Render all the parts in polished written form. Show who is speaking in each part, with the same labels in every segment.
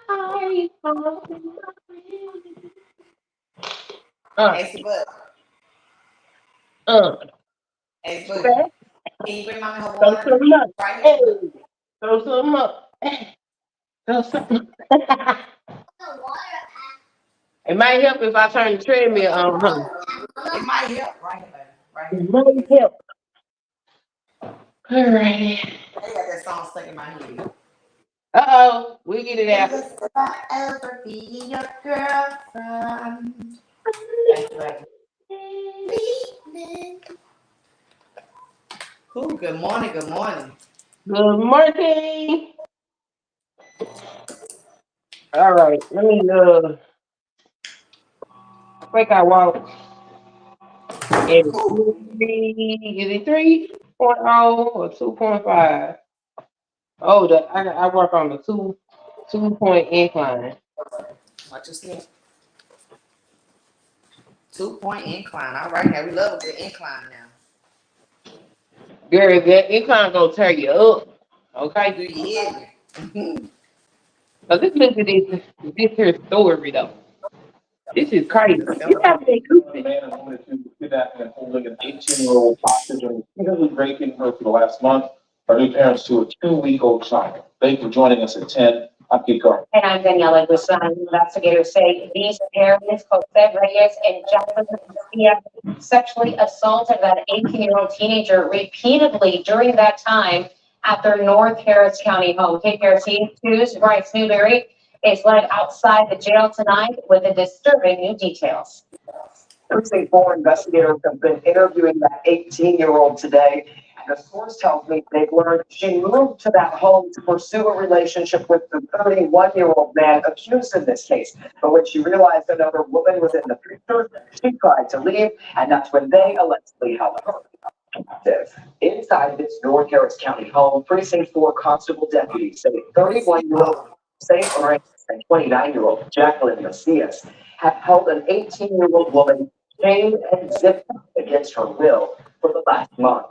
Speaker 1: Ace Bud.
Speaker 2: uh,
Speaker 1: Ace Bud.
Speaker 2: okay.
Speaker 1: Can you bring mommy her
Speaker 2: Throw
Speaker 1: water?
Speaker 2: some up.
Speaker 1: Right
Speaker 2: Hey,
Speaker 1: here.
Speaker 2: throw some up. Throw some. It might help if I turn the treadmill on, huh?
Speaker 1: It might help. Right here, baby. Right
Speaker 2: It
Speaker 1: here.
Speaker 2: might help. Alrighty.
Speaker 1: I got that song stuck in my head.
Speaker 2: Uh-oh. We get it out.
Speaker 1: If I ever be your girlfriend. Thank you, baby. Ooh, good morning, good morning.
Speaker 2: Good morning. All right. Let me quick I walk. And is it 3.0 or 2.5? Oh, I work on the 2 point incline.
Speaker 1: What you see? 2 point incline. All right, now we love a good incline now.
Speaker 2: Girl, that incline gonna tear you up.
Speaker 1: Do
Speaker 2: Okay?
Speaker 1: you hear me?
Speaker 2: So just look at this here story though. This is crazy. You
Speaker 1: Don't
Speaker 2: have been
Speaker 3: A
Speaker 2: goofy.
Speaker 3: man and woman accused of kidnapping and holding an 18-year-old hostage and repeatedly raping her for the last month are new parents to a 2-week-old child. Thank you for joining us at 10. I'm Pete Carter.
Speaker 4: And I'm Daniela Guzman. Investigators say these parents, Jose Reyes and Jacqueline Garcia, sexually assaulted that 18-year-old teenager repeatedly during that time at their North Harris County home. KPRC 2's Bryce Newberry is led outside the jail tonight with the disturbing new details.
Speaker 5: Precinct 4 investigators have been interviewing that 18-year-old today. And a source tells me they've learned she moved to that home to pursue a relationship with the 31-year-old man accused in this case. But when she realized another woman was in the picture, she tried to leave, and that's when they allegedly held her captive. Inside this North Harris County home, Precinct 4 constable deputies say 31-year-old St. Lawrence and 29-year-old Jacqueline Macias have held an 18-year-old woman chained and zipped up against her will for the last month.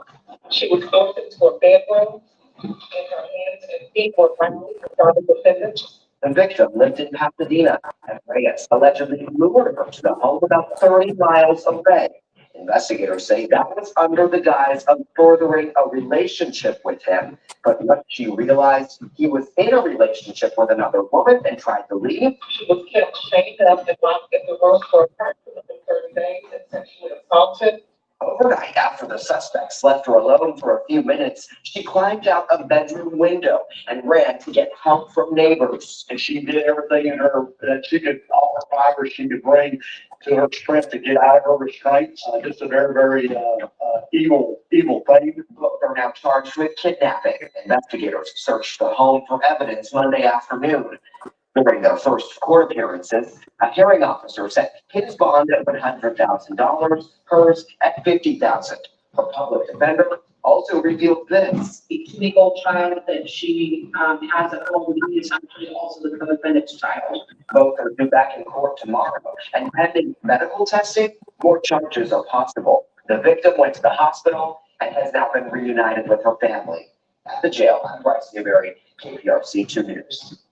Speaker 5: She was opened to a bedroom, and her hands and feet were bound by the defendant. The victim lived in Pasadena, and Reyes allegedly lured her to the home about 30 miles away. Investigators say that was under the guise of furthering a relationship with him. But when she realized he was in a relationship with another woman and tried to leave, she was kept chained up and locked in the room for approximately 30 days and sexually assaulted. Overnight, after the suspects left her alone for a few minutes, she climbed out a bedroom window and ran to get help from neighbors. And she did everything in her that she could, all her fibers she could bring to her strength to get out of her restraints. Just a very, very evil thing. Both are now charged with kidnapping. Investigators searched the home for evidence Monday afternoon. During their first court appearances, a hearing officer set his bond at $100,000, hers at $50,000. Her public defender also revealed this. The 2-week-old child that she has at home is actually also the co-defendant's child. Both are due back in court tomorrow, and pending medical testing, more charges are possible. The victim went to the hospital and has now been reunited with her family. At the jail, I'm Bryce Newberry, KPRC 2 News.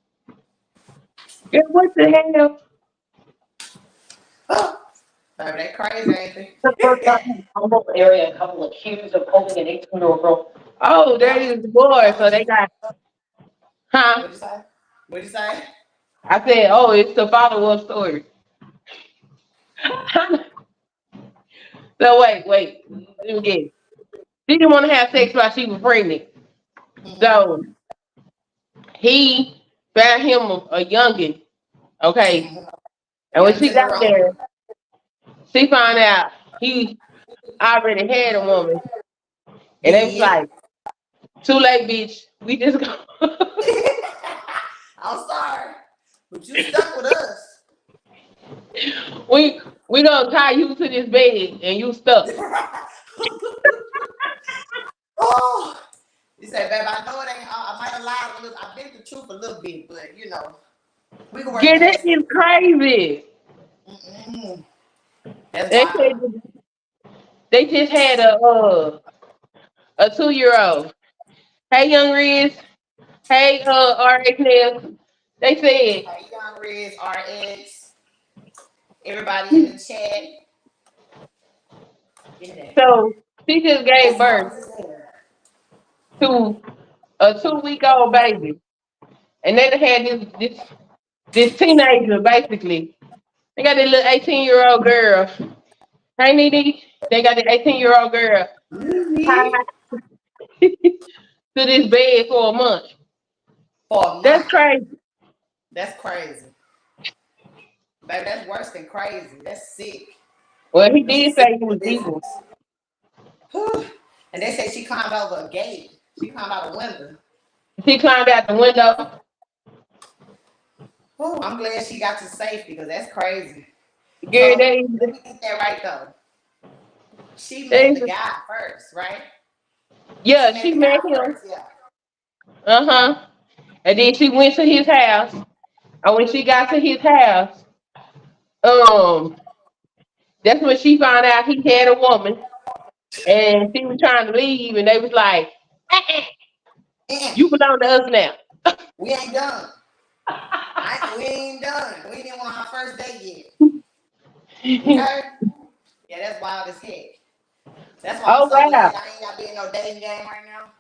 Speaker 2: Yeah, what the hell?
Speaker 1: Baby, that crazy, ain't it?
Speaker 4: The first time in the Humboldt area, a couple accused of holding an 18-year-old girl.
Speaker 2: Oh, there is the boy. So they got, huh?
Speaker 1: What'd you say? What'd you say?
Speaker 2: I said, oh, it's the follow-up story. So wait. Let me get it. She didn't want to have sex while she was pregnant. So he found him a youngin, okay? And when she got there, she found out he already had a woman. And they was like, too late, bitch. We just go.
Speaker 1: I'm sorry, but you stuck with us.
Speaker 2: we gonna tie you to this bed and you stuck.
Speaker 1: Oh, you say, babe, I know it ain't. I might have lied a little. I been the truth a little bit, but you know, we can work
Speaker 2: Yeah, that
Speaker 1: past
Speaker 2: is
Speaker 1: it.
Speaker 2: crazy.
Speaker 1: Mm-mm. That's
Speaker 2: They
Speaker 1: wild.
Speaker 2: said they just had a 2-year-old. Hey, young Riz. Hey, RX Nails. They said,
Speaker 1: Hey, Young Riz, RX, everybody in the chat. Get that.
Speaker 2: so she just gave birth to a 2-week-old baby. And they done had this teenager, basically. They got this little 18-year-old girl. Hey, Nene. They got the 18-year-old girl tied to this bed for a month.
Speaker 1: For a
Speaker 2: That's
Speaker 1: month.
Speaker 2: crazy.
Speaker 1: That's crazy. Baby, that's worse than crazy. That's sick.
Speaker 2: Well, he did say he was evil.
Speaker 1: Whew. And they say she climbed over a gate. She climbed out a window.
Speaker 2: She climbed out the window.
Speaker 1: Whew, I'm glad she got to safety because that's crazy.
Speaker 2: Girl,
Speaker 1: So,
Speaker 2: they,
Speaker 1: let me get that right though. She
Speaker 2: they,
Speaker 1: met the guy first, right?
Speaker 2: yeah, she
Speaker 1: the
Speaker 2: met
Speaker 1: guy
Speaker 2: him.
Speaker 1: first, yeah.
Speaker 2: Uh-huh. And then she went to his house. And when she got to his house, that's when she found out he had a woman. And she was trying to leave, and they was like, you belong to us now.
Speaker 1: We ain't done. We ain't done. We ain't even on our first date yet. Okay? Yeah, that's wild as heck. That's why I'm
Speaker 2: Oh,
Speaker 1: so
Speaker 2: wow.
Speaker 1: glad I ain't got to be in no dating game right now.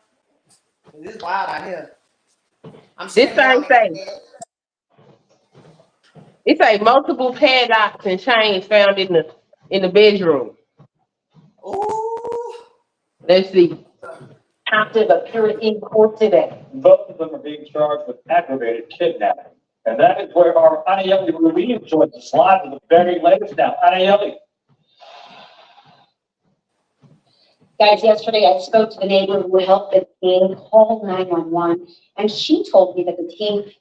Speaker 1: This is wild out here. I'm
Speaker 2: This
Speaker 1: sure y'all
Speaker 2: thing say, it's like multiple padlocks and chains found in the bedroom.
Speaker 1: Ooh.
Speaker 2: Let's see.
Speaker 4: Active appeared in court today.
Speaker 6: Both of them are being charged with aggravated kidnapping. And that is where our Anayeli Ruiz joins us live with the very latest now. Anayeli.
Speaker 4: Guys, yesterday I spoke to the neighbor who helped the teen call 911, and she told me that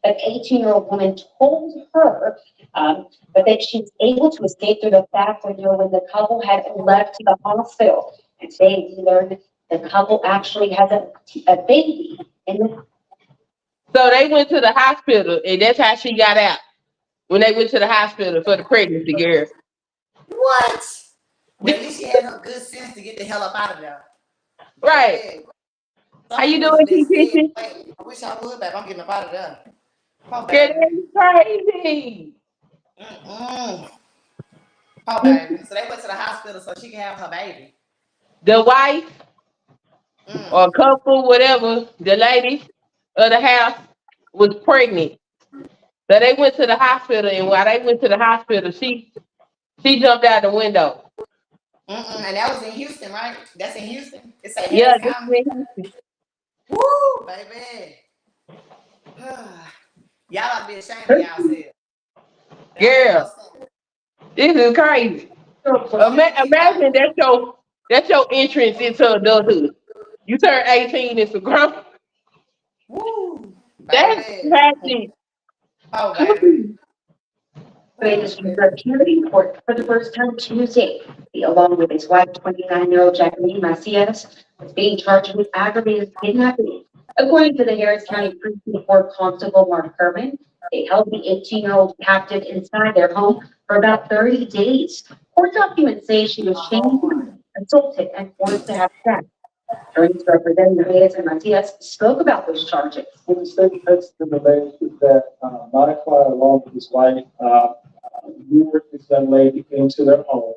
Speaker 4: that 18-year-old woman told her but that she's able to escape through the back window when the couple had left the hospital. And today we learned the couple actually has a baby in the.
Speaker 2: So they went to the hospital, and that's how she got out. When they went to the hospital for the pregnancy, girl.
Speaker 1: What? Well, at least she had her good sense to get the hell up out of there.
Speaker 2: Right.
Speaker 1: Some
Speaker 2: How you
Speaker 1: people
Speaker 2: doing,
Speaker 1: just
Speaker 2: T.
Speaker 1: said, "Wait, I wish I would, babe. I'm getting up out of there." Oh,
Speaker 2: Girl,
Speaker 1: baby.
Speaker 2: that's crazy.
Speaker 1: Oh, baby. So they went to the hospital so she can have her baby.
Speaker 2: The wife or couple, whatever, the lady of the house was pregnant. So they went to the hospital, and while they went to the hospital, she jumped out the window.
Speaker 1: And that was in Houston, right? That's in Houston. It's a
Speaker 2: Yeah,
Speaker 1: Harris
Speaker 2: this
Speaker 1: County.
Speaker 2: is in Houston.
Speaker 1: Woo, baby. Y'all ought to be ashamed of yourselves.
Speaker 2: Girl, this is crazy. Imagine that's your entrance into adulthood. You turn 18, it's a grown.
Speaker 1: Woo,
Speaker 2: That's
Speaker 1: baby.
Speaker 2: tragic.
Speaker 1: Oh, baby.
Speaker 4: Latest appeared in court for the first time Tuesday. He, along with his wife, 29-year-old Jacqueline Macias, was being charged with aggravated kidnapping. According to the Harris County Precinct Court Constable Mark Herman, they held the 18-year-old captive inside their home for about 30 days. Court documents say she was shamed, assaulted, and forced to have sex. Attorneys representing Reyes and Matias spoke about those charges.
Speaker 6: In the state text to the latest is that my client, along with his wife, lured this young lady into their home.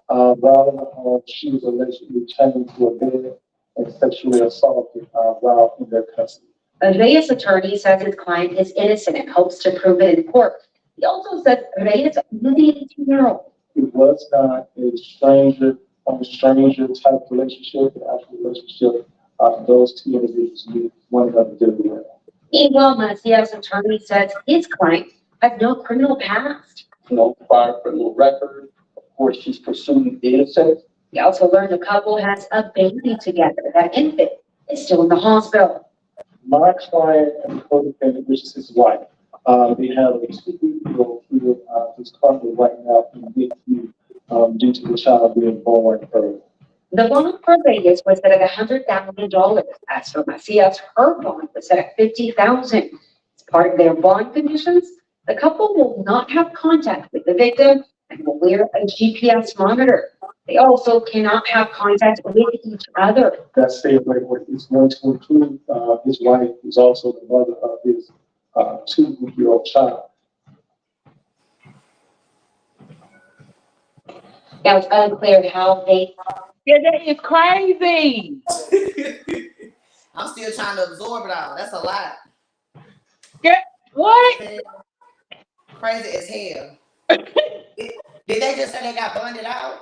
Speaker 6: While in the home, she was allegedly chained to a bed and sexually assaulted while in their custody.
Speaker 4: Reyes' attorney says his client is innocent and hopes to prove it in court. He also said Reyes knew the 18-year-old.
Speaker 6: It was not a stranger type relationship, an actual relationship. Those two individuals knew one another really well.
Speaker 4: Meanwhile, Macias' attorney says his client has no criminal past.
Speaker 6: No prior criminal record. Of course, she's pursuing innocence.
Speaker 4: We also learned the couple has a baby together. That infant is still in the hospital.
Speaker 6: My client and the co-defendant, which is his wife, they have a 2-week-old who is currently right now in NICU due to the child being born early.
Speaker 4: The bond for Reyes was set at $100,000. As for Macias, her bond was set at $50,000. As part of their bond conditions, the couple will not have contact with the victim and will wear a GPS monitor. They also cannot have contact with each other.
Speaker 6: That statement is going to include his wife, who's also the mother of his 2-year-old child.
Speaker 4: Now, it's unclear how they,
Speaker 2: Yeah, that is crazy.
Speaker 1: I'm still trying to absorb it all. That's a lot.
Speaker 2: What?
Speaker 1: Crazy as hell. Did they just say they got bonded out?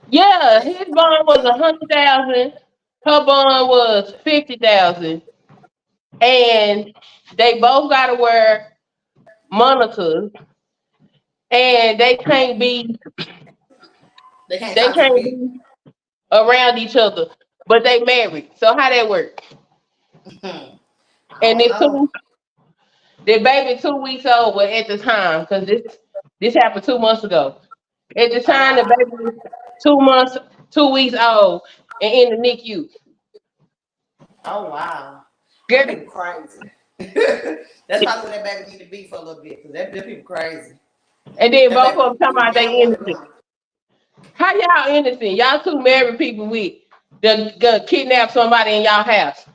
Speaker 2: Yeah, his bond was 100,000. Her bond was 50,000. And they both gotta wear monitors. And they can't be
Speaker 1: They can't
Speaker 2: they
Speaker 1: talk to
Speaker 2: can't
Speaker 1: people.
Speaker 2: be around each other. But they married. So how that work?
Speaker 1: I
Speaker 2: And
Speaker 1: don't
Speaker 2: it's
Speaker 1: know.
Speaker 2: the baby 2 weeks old was at the time, because this happened 2 months ago. At the time, the baby was 2 months, 2 weeks old, and in the NICU.
Speaker 1: Oh wow.
Speaker 2: Girl,
Speaker 1: That people crazy. That's probably what that baby need to be for a little bit, because that people crazy.
Speaker 2: and then
Speaker 1: That
Speaker 2: both
Speaker 1: baby
Speaker 2: of them talking
Speaker 1: need to
Speaker 2: about
Speaker 1: be
Speaker 2: they
Speaker 1: down
Speaker 2: innocent.
Speaker 1: 101.
Speaker 2: How y'all innocent? Y'all two married people with the kidnap somebody in y'all house.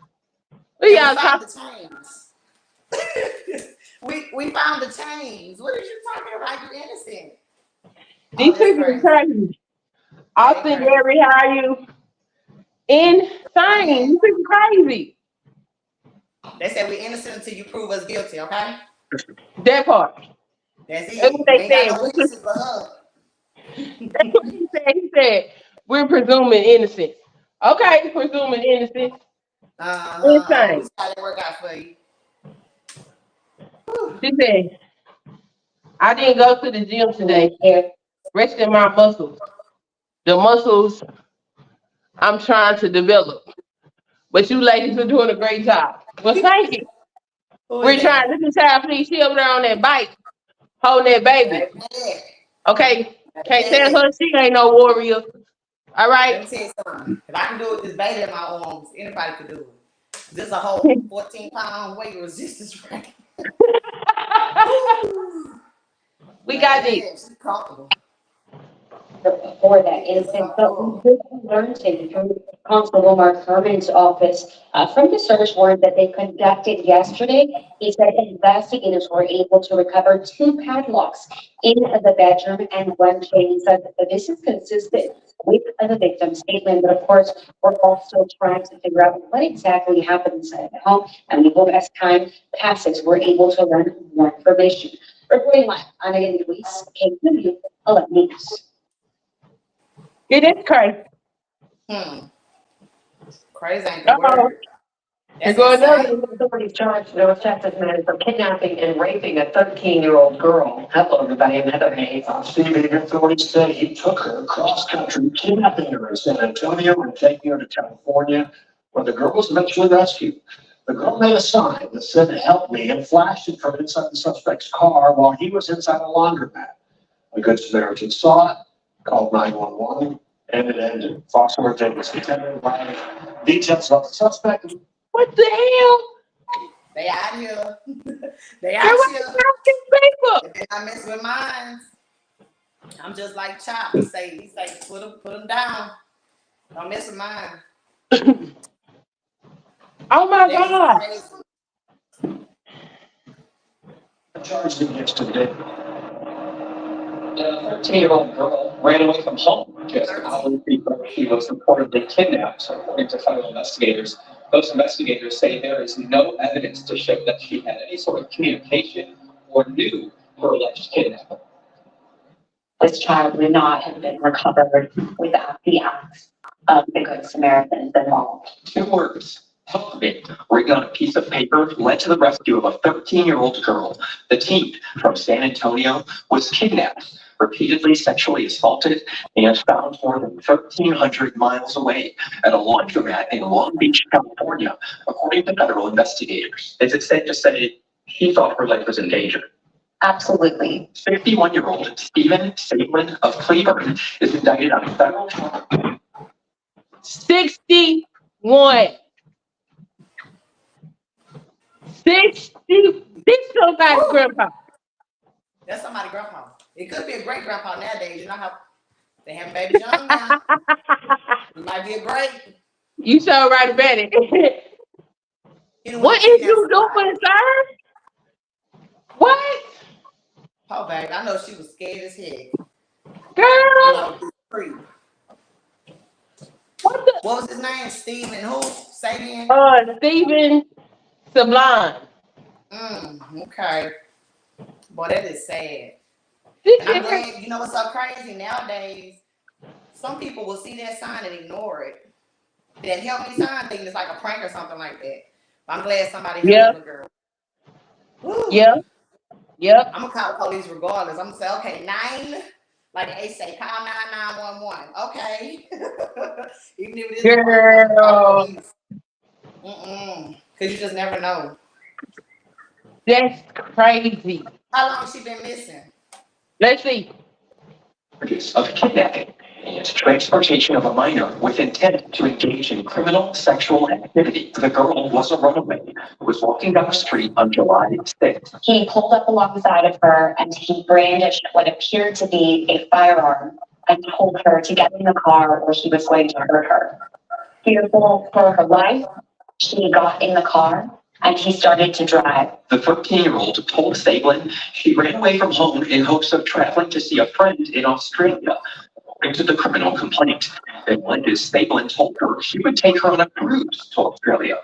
Speaker 2: What
Speaker 1: And
Speaker 2: y'all
Speaker 1: we found
Speaker 2: talking?
Speaker 1: the chains. we found the chains. What are you talking about? You innocent.
Speaker 2: These
Speaker 1: Oh, that's
Speaker 2: people are
Speaker 1: crazy.
Speaker 2: crazy.
Speaker 1: That
Speaker 2: Austin,
Speaker 1: crazy.
Speaker 2: Gary, how are you? Insane. These people crazy.
Speaker 1: They said we innocent until you prove us guilty, okay?
Speaker 2: That part.
Speaker 1: That's
Speaker 2: That's
Speaker 1: it.
Speaker 2: what
Speaker 1: We
Speaker 2: they
Speaker 1: ain't got
Speaker 2: said.
Speaker 1: no witnesses but her.
Speaker 2: That's what he said. He said, we're presuming innocent. Okay, presuming innocent.
Speaker 1: We
Speaker 2: Insane.
Speaker 1: see how that work out for you.
Speaker 2: She said, I didn't go to the gym today. Resting my muscles. The muscles I'm trying to develop. But you ladies are doing a great job. Well, thank you.
Speaker 1: Who
Speaker 2: We're
Speaker 1: is
Speaker 2: trying
Speaker 1: that?
Speaker 2: to this child, please. She over there on that bike, holding that baby. Okay? Can't tell her she ain't no warrior. All
Speaker 1: Let
Speaker 2: right?
Speaker 1: me tell you something. If I can do it with this baby in my arms, anybody can do it. This is a whole 14-pound weight resistance range.
Speaker 2: We got this.
Speaker 1: She's comfortable.
Speaker 4: for that instance, but we did learn today from Constable Mark Herman's office, from the search warrant that they conducted yesterday. He said investigators were able to recover 2 padlocks in the bedroom and 1 chain. He said that this is consistent with the victim's statement, but of course, we're also trying to figure out what exactly happened inside the home. And we hope as time passes, we're able to learn more information. Reporting live, Ana Luis, KQU 11 News.
Speaker 2: It is crazy.
Speaker 1: Crazy ain't the
Speaker 2: Uh-oh.
Speaker 1: word.
Speaker 2: Here
Speaker 1: That's
Speaker 2: go another.
Speaker 1: insane.
Speaker 5: Authorities charged North Texas man for kidnapping and raping a 13-year-old girl. Hello, everybody, in Heather Hayes.
Speaker 7: Steve, authorities say he took her cross country, kidnapping her in San Antonio and taking her to California, where the girl was eventually rescued. The girl made a sign that said, "Help me," and flashed it from inside the suspect's car while he was inside a laundromat. A good Samaritan saw it, called 911, and it ended. Fox Sports Agency details about the suspect.
Speaker 2: What the hell?
Speaker 1: They out here. They
Speaker 2: Girl,
Speaker 1: out
Speaker 2: what
Speaker 1: here.
Speaker 2: the hell
Speaker 1: If they not messing with mine, I'm just like Chop. He say, put them down. Don't mess with mine.
Speaker 2: Facebook? Oh my
Speaker 1: That is
Speaker 2: God.
Speaker 1: crazy.
Speaker 7: Charged against today.
Speaker 8: A 13-year-old girl ran away from home just hours before she was reportedly kidnapped, according to federal investigators. Those investigators say there is no evidence to show that she had any sort of communication or knew her alleged kidnapper.
Speaker 4: This child would not have been recovered without the acts of the Good Samaritans involved.
Speaker 8: 2 words. Help me. Written on a piece of paper led to the rescue of a 13-year-old girl. The teen from San Antonio was kidnapped, repeatedly sexually assaulted, and found more than 1,300 miles away at a laundromat in Long Beach, California, according to federal investigators. Is it safe to say she thought her life was in danger?
Speaker 4: Absolutely.
Speaker 8: 51-year-old Stephen Saitlin of Cleburne is indicted on a federal charge.
Speaker 2: 61. 60. This somebody's grandpa.
Speaker 1: That's somebody's grandpa. It could be a great grandpa nowadays. You know how they have babies young now. It might be a great.
Speaker 2: You so right about it.
Speaker 1: He didn't
Speaker 2: What
Speaker 1: want to
Speaker 2: is
Speaker 1: kidnap
Speaker 2: you
Speaker 1: somebody.
Speaker 2: doing, sir? What?
Speaker 1: Oh, baby, I know she was scared as heck.
Speaker 2: Girl,
Speaker 1: Creep.
Speaker 2: what the?
Speaker 1: What was his name? Steven who? Say again.
Speaker 2: Stephen Sublime.
Speaker 1: Okay. Boy, that is sad.
Speaker 2: This
Speaker 1: And I'm
Speaker 2: is
Speaker 1: glad, you know what's so crazy? Nowadays, some people will see that sign and ignore it. That help me sign thinking it's like a prank or something like that. But I'm glad somebody helped
Speaker 2: Yeah.
Speaker 1: the girl. Woo.
Speaker 2: Yep. Yep.
Speaker 1: I'm gonna call the police regardless. I'm gonna say, okay, 9, like they say, call 9911. Okay. Even if it is
Speaker 2: Girl,
Speaker 1: Cause you just never know.
Speaker 2: that's crazy.
Speaker 1: How long she been missing?
Speaker 2: Let's see.
Speaker 8: Of kidnapping and transportation of a minor with intent to engage in criminal sexual activity. The girl was a runaway who was walking down the street on July 6th.
Speaker 4: He pulled up alongside of her and he brandished what appeared to be a firearm and told her to get in the car or he was going to hurt her. Fearful for her life, she got in the car and he started to drive.
Speaker 8: The 13-year-old told Sablin she ran away from home in hopes of traveling to see a friend in Australia. According to the criminal complaint, Sablin told her she would take her on a cruise to Australia.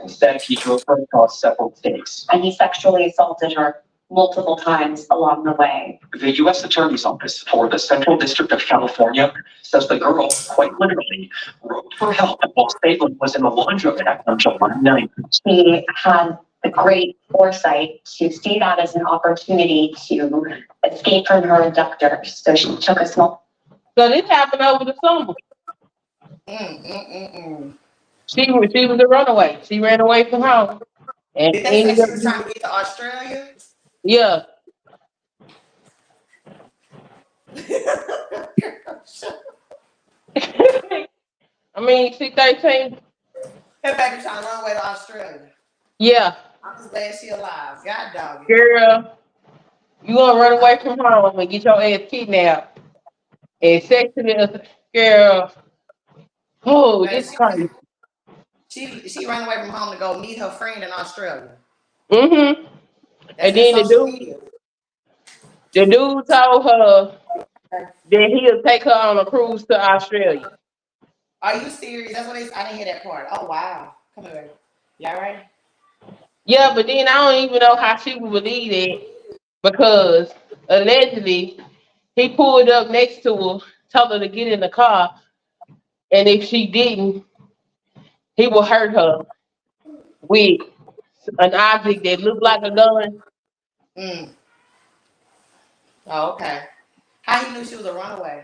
Speaker 8: Instead, he drove her across several states.
Speaker 4: And he sexually assaulted her multiple times along the way.
Speaker 8: The U.S. Attorney's Office for the Central District of California says the girl, quite literally, wrote for help while Sablin was in the laundromat on July 9th.
Speaker 4: He had the great foresight to see that as an opportunity to escape from her abductors. So she took a small.
Speaker 2: So this happened over the summer. She was a runaway. She ran away from home. And
Speaker 1: Did they say
Speaker 2: ended
Speaker 1: she
Speaker 2: up,
Speaker 1: was trying to get to Australia?
Speaker 2: yeah. I mean, she 13.
Speaker 1: That baby trying to run away to Australia.
Speaker 2: Yeah.
Speaker 1: I'm just glad she alive. God dog.
Speaker 2: Girl, you gonna run away from home and get your ass kidnapped and sexually, girl. Oh, this crazy.
Speaker 1: She ran away from home to go meet her friend in Australia.
Speaker 2: Mm-hmm. And then the dude told her that he'll take her on a cruise to Australia.
Speaker 1: Are you serious? That's what I didn't hear that part. Oh wow. Come here. Y'all ready?
Speaker 2: Yeah, but then I don't even know how she would believe it because allegedly he pulled up next to her, told her to get in the car, and if she didn't, he will hurt her with an object that looked like a gun.
Speaker 1: Oh, okay. How he knew she was a runaway?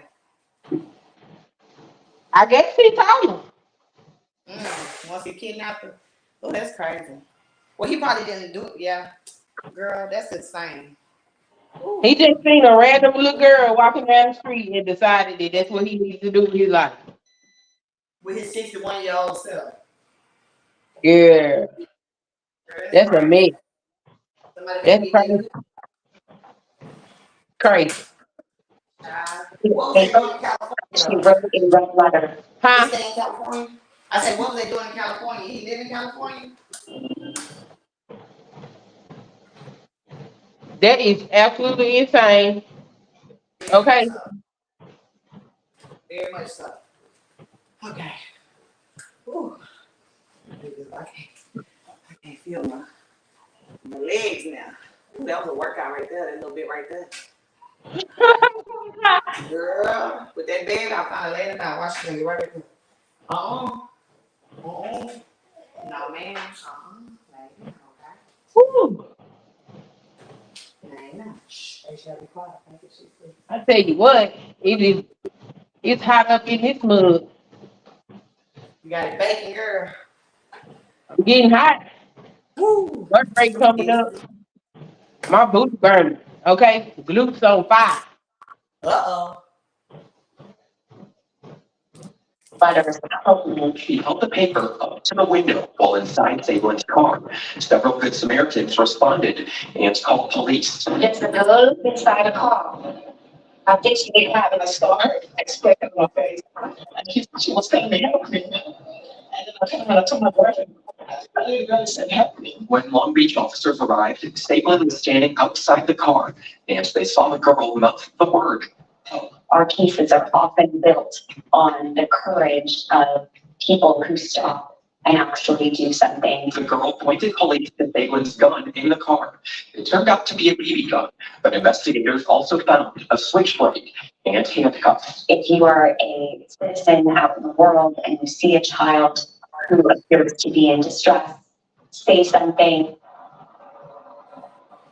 Speaker 2: I guess he told her.
Speaker 1: Once he kidnapped her. Oh, that's crazy. Well, he probably didn't do it. Yeah. Girl, that's insane. Ooh.
Speaker 2: He just seen a random little girl walking down the street and decided that that's what he needs to do with his life.
Speaker 1: With his 61-year-old self.
Speaker 2: Yeah. That's a mess. That's crazy. Crazy.
Speaker 1: What was they doing in California?
Speaker 4: She wrote a red letter.
Speaker 2: Huh?
Speaker 1: He stay in California? I said, what was they doing in California? He live in California?
Speaker 2: That is absolutely insane. Okay.
Speaker 1: Very much so. Okay. Ooh. I can't feel my legs now. Ooh, that was a workout right there, that little bit right there. Girl, with that baby, I'm finally laying down. Watch me right there. No, man. Okay.
Speaker 2: Woo. I tell you what, it's hot up in this mug.
Speaker 1: You got it baking, girl.
Speaker 2: I'm getting hot.
Speaker 1: Woo.
Speaker 2: Work break coming up. My boots burning. Okay, glutes on fire.
Speaker 1: Uh-oh.
Speaker 8: She held the paper up to the window while inside Sablin's car. Several Good Samaritans responded and called police.
Speaker 4: It's the girl inside a car. I think she didn't have a scar expression on her face.
Speaker 7: And she was saying to help me. And then I told my boyfriend, The guy said, help me.
Speaker 8: When Long Beach officers arrived, Stapleton was standing outside the car and they saw the girl mouth the word.
Speaker 4: Our cases are often built on the courage of people who stop and actually do something.
Speaker 8: The girl pointed police to Stapleton's gun in the car. It turned out to be a BB gun, but investigators also found a switchblade and handcuffs.
Speaker 4: If you are a citizen out in the world and you see a child who appears to be in distress, say something.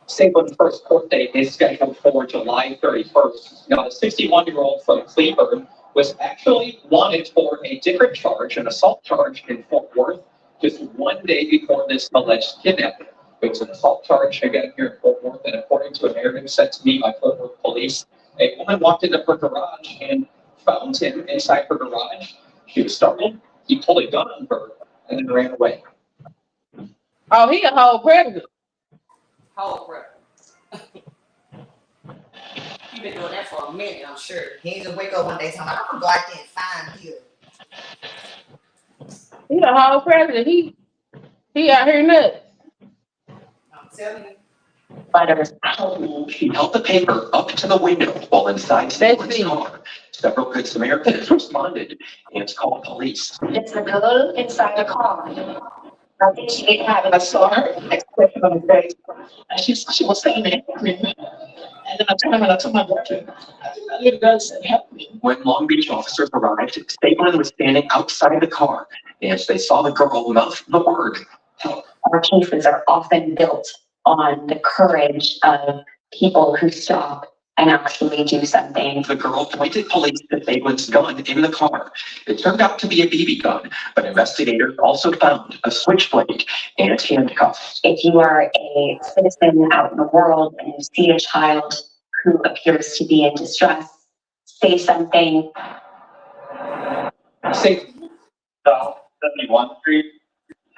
Speaker 8: Stapleton's first court date is scheduled for July 31st. Now, the 61-year-old from Cleburne was actually wanted for a different charge, an assault charge in Fort Worth, just one day before this alleged kidnapping. It was an assault charge again here in Fort Worth, and according to a narrative sent to me by Fort Worth police, a woman walked into her garage and found him inside her garage. She was startled. He pulled a gun on her and then ran away.
Speaker 2: Oh, he a whole predator.
Speaker 1: Whole brother. He been doing that for a minute, I'm sure. He ain't just wake up one day talking about, I'm gonna go out there and find you.
Speaker 2: He a whole predator. He out here nuts.
Speaker 1: I'm telling you.
Speaker 4: Letters help me.
Speaker 8: She held the paper up to the window while inside Stapleton's
Speaker 2: me.
Speaker 8: car. Several good Samaritans responded and called police.
Speaker 4: It's the girl inside the car. I think she didn't have it.
Speaker 7: I saw her expression on her face, and she was saying, help me. And then I turned and I told my brother, I think that little girl said, help me.
Speaker 8: When Long Beach officers arrived, Stapleton was standing outside the car and they saw the girl mouth the word. Help.
Speaker 4: Our cases are often built on the courage of people who stop and actually do something.
Speaker 8: The girl pointed police to Stapleton's gun in the car. It turned out to be a BB gun, but investigators also found a switchblade and handcuffs.
Speaker 4: If you are a citizen out in the world and you see a child who appears to be in distress, say something.
Speaker 8: Say,
Speaker 9: South 71st Street.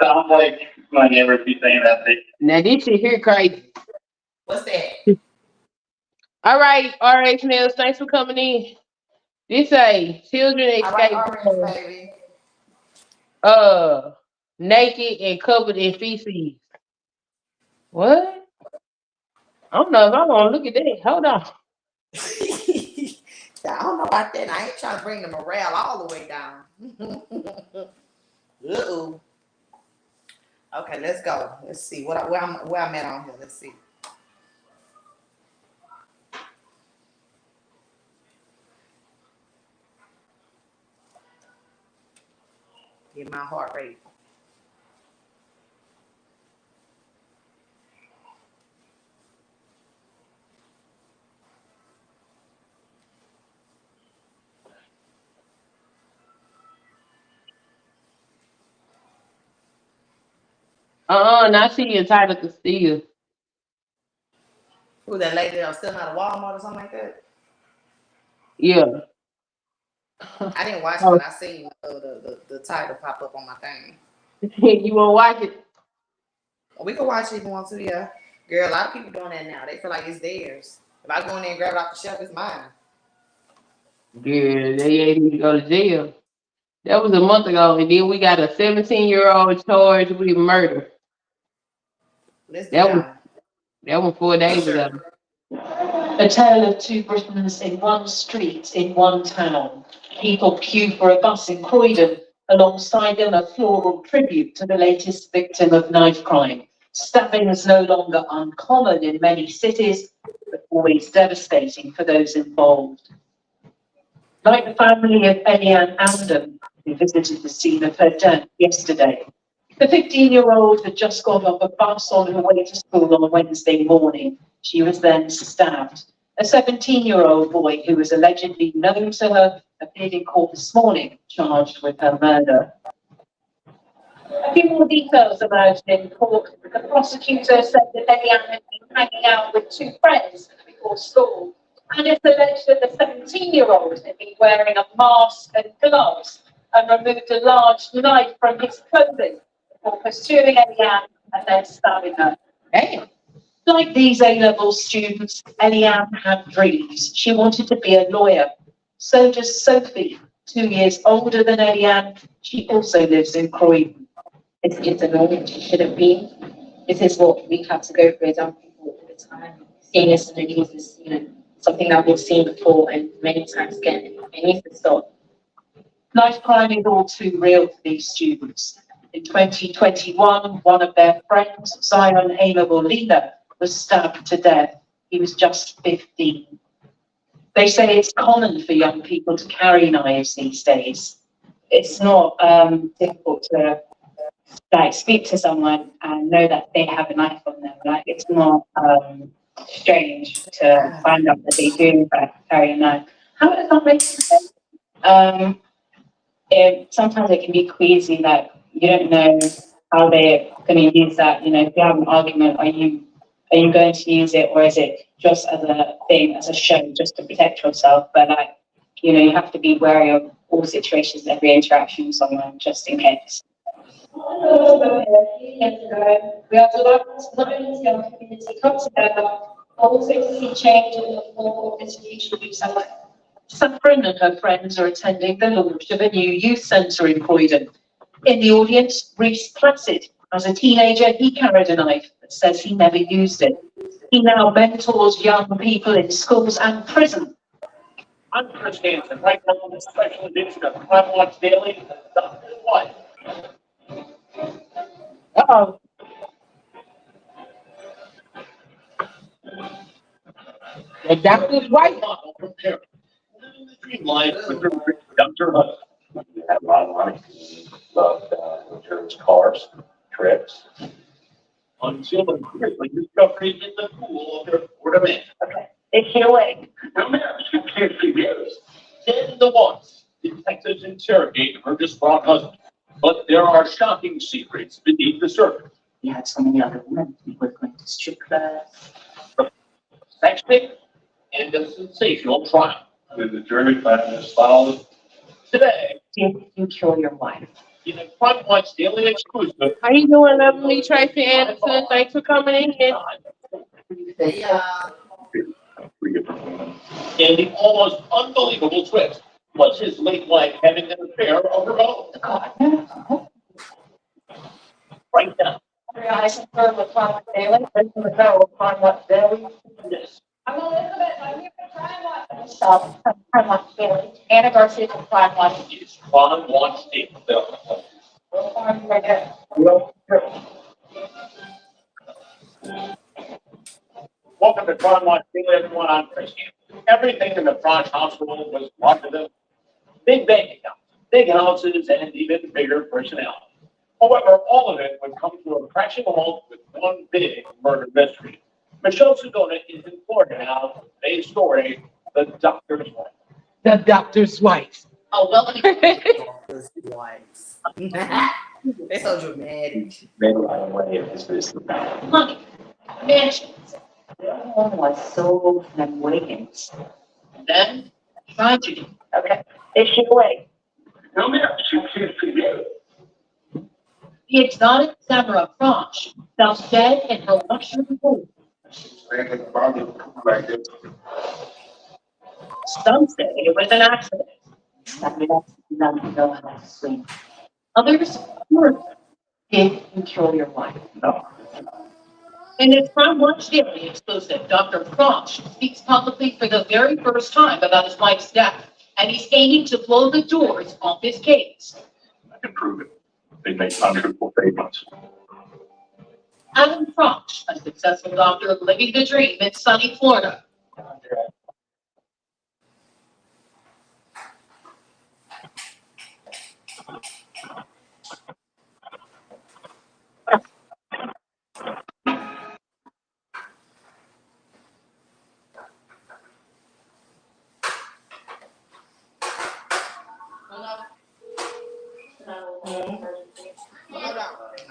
Speaker 9: Sounds like my neighbors be saying that they.
Speaker 2: Now this shit here crazy.
Speaker 1: What's that?
Speaker 2: All right, RH Nails, thanks for coming in. This say children
Speaker 1: All right,
Speaker 2: escape
Speaker 1: orange, baby.
Speaker 2: naked and covered in feces. What? I don't know if I want to look at that. Hold on.
Speaker 1: I don't know about that. I ain't trying to bring the morale all the way down. Uh-oh. Okay, let's go. Let's see where I'm at on here. Let's see. Get my heart rate.
Speaker 2: Now she entitled to steal.
Speaker 1: Who that lady that was still out of Walmart or something like that?
Speaker 2: Yeah.
Speaker 1: I didn't watch it, but I seen the title pop up on my thing.
Speaker 2: You wanna watch it?
Speaker 1: We can watch it if you want to, yeah. Girl, a lot of people doing that now. They feel like it's theirs. If I go in there and grab it off the shelf, it's mine.
Speaker 2: Girl, they ain't need to go to jail. That was a month ago, and then we got a 17-year-old charged with murder.
Speaker 1: Let's do
Speaker 2: That was 4 days ago.
Speaker 10: A tale of two Britons in one street in one town. People queue for a bus in Croydon. Alongside them, a floral tribute to the latest victim of knife crime. Stabbing is no longer uncommon in many cities, but always devastating for those involved. Like the family of Eliane Amdam, who visited the scene of her death yesterday. The 15-year-old had just got off a bus on her way to school on a Wednesday morning. She was then stabbed. A 17-year-old boy who was allegedly known to her appeared in court this morning, charged with her murder. A few more details about it in court. The prosecutor said that Eliane had been hanging out with two friends before school, and it's alleged that the 17-year-old had been wearing a mask and gloves and removed a large knife from his clothing before pursuing Eliane and then stabbing her.
Speaker 2: Damn.
Speaker 10: Like these A-level students, Eliane had dreams. She wanted to be a lawyer. So does Sophie, 2 years older than Eliane. She also lives in Croydon.
Speaker 4: it's annoying, it shouldn't be. This is what we have to go through as young people all the time. Seeing this in the news is, something that we've seen before and many times again. It needs to stop.
Speaker 10: Knife crime is all too real for these students. In 2021, one of their friends, Zion Hamer-Molina, was stabbed to death. He was just 15. They say it's common for young people to carry knives these days.
Speaker 4: It's not difficult to speak to someone and know that they have a knife on them. Like, it's not strange to find out that they do carry a knife. How does that make sense? Sometimes it can be queasy that you don't know how they're going to use that. If you have an argument, are you going to use it, or is it just as a thing, as a show, just to protect yourself? But you have to be wary of all situations, every interaction with someone, just in case. We are delighted to not only see our community come together, but also to see change in the form of distribution of someone.
Speaker 10: Saffron and her friends are attending the launch of a new youth centre in Croydon. In the audience, Reese Placid. As a teenager, he carried a knife, but says he never used it. He now mentors young people in schools and prison.
Speaker 7: I'm Chris Hansen, right now I'm a special edition of Crime Watch Daily and Doctor's Wife.
Speaker 2: Uh-oh. The doctor's wife.
Speaker 7: Dream life with her Dr. Hunt.
Speaker 8: We had a lot of money, loved insurance, cars, trips.
Speaker 7: Until the grisly discovery in the pool of their Florida man.
Speaker 4: It's your way.
Speaker 7: No matter, you can't figure it. 10 to 1. Detectives interrogate her distraught husband. But there are shocking secrets beneath the surface.
Speaker 10: He had so many other women. He was going to strip clubs.
Speaker 7: Sex tape and a sensational trial.
Speaker 9: Did the jury find this foul?
Speaker 7: Today,
Speaker 10: Did you kill your wife?
Speaker 7: in a Crime Watch Daily exclusive.
Speaker 2: How you doing, lovely Tracy Anderson? Thanks for coming in here.
Speaker 1: Yeah.
Speaker 7: And the almost unbelievable twist was his late wife having an affair of her own. Right now.
Speaker 4: Eyes for the Crime Daily. Listen to the Crime Watch Daily.
Speaker 7: Yes.
Speaker 4: I'm Elizabeth. I'm here for Crime Watch. Myself, Crime Watch Daily. Anna Garcia from Crime Watch.
Speaker 7: It's Crime Watch Daily. Welcome to Crime Watch Daily, everyone. I'm Chris Hansen. Everything in the French household was brought to them. Big bank accounts, big houses, and even bigger personality. However, all of it would come to a crashing halt with one big murder mystery. Michelle Sedona is in Florida now for today's story, The Doctor's Wife.
Speaker 2: The doctor's wife.
Speaker 4: Oh, well,
Speaker 1: Doctor's wives. They're so dramatic.
Speaker 8: Maybe I don't want to hear this business.
Speaker 4: money, mansions. Everyone was so flamboyant.
Speaker 10: Then, tragedy.
Speaker 4: Okay, it's your way.
Speaker 7: No matter, you can't figure it.
Speaker 10: The exotic Samara Frosh found dead in her luxury home. Some say it was an accident.
Speaker 4: None know how to swim.
Speaker 10: Others were. Did you kill your wife?
Speaker 7: No.
Speaker 10: In his Crime Watch Daily exclusive, Dr. Frosh speaks publicly for the very first time about his wife's death, and he's aiming to blow the doors off his case.
Speaker 7: I can prove it. They make untruthful statements.
Speaker 10: Adam Frosh, a successful doctor living the dream in sunny Florida.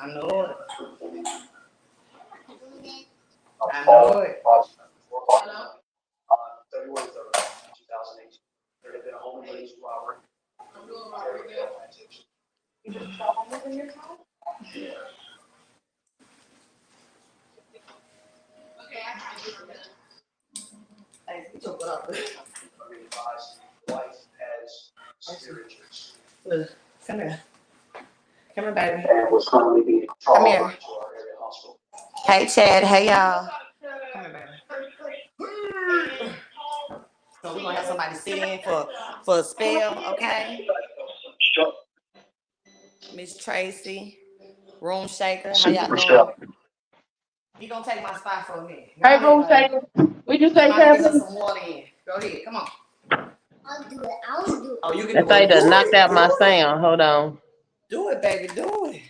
Speaker 1: I know it. I know it.
Speaker 5: February 3rd, 2018. There had been a home invasion robbery.
Speaker 1: Hey, you took it up.
Speaker 5: Wife has severe injuries.
Speaker 1: Look, come here. Come here, baby.
Speaker 7: and was finally being
Speaker 1: Come
Speaker 7: brought
Speaker 1: here.
Speaker 7: to our area hospital.
Speaker 1: Hey, Chad. Hey, y'all. Come here, baby. So we're gonna have somebody sit in for a spell, okay? Miss Tracy, room shaker. How y'all doing? You gonna take my spot for a minute? Go
Speaker 2: Hey,
Speaker 1: ahead,
Speaker 2: room
Speaker 1: baby.
Speaker 2: shaker. Would you say
Speaker 1: Somebody get us
Speaker 2: Kathleen?
Speaker 1: some water in. Go ahead. Come on. I'll do it. Oh, you can
Speaker 2: That
Speaker 1: do
Speaker 2: thing
Speaker 1: it.
Speaker 2: done
Speaker 1: Do
Speaker 2: knocked
Speaker 1: it.
Speaker 2: out my
Speaker 1: Do it.
Speaker 2: sound. Hold on.
Speaker 1: Do it, baby. Do it.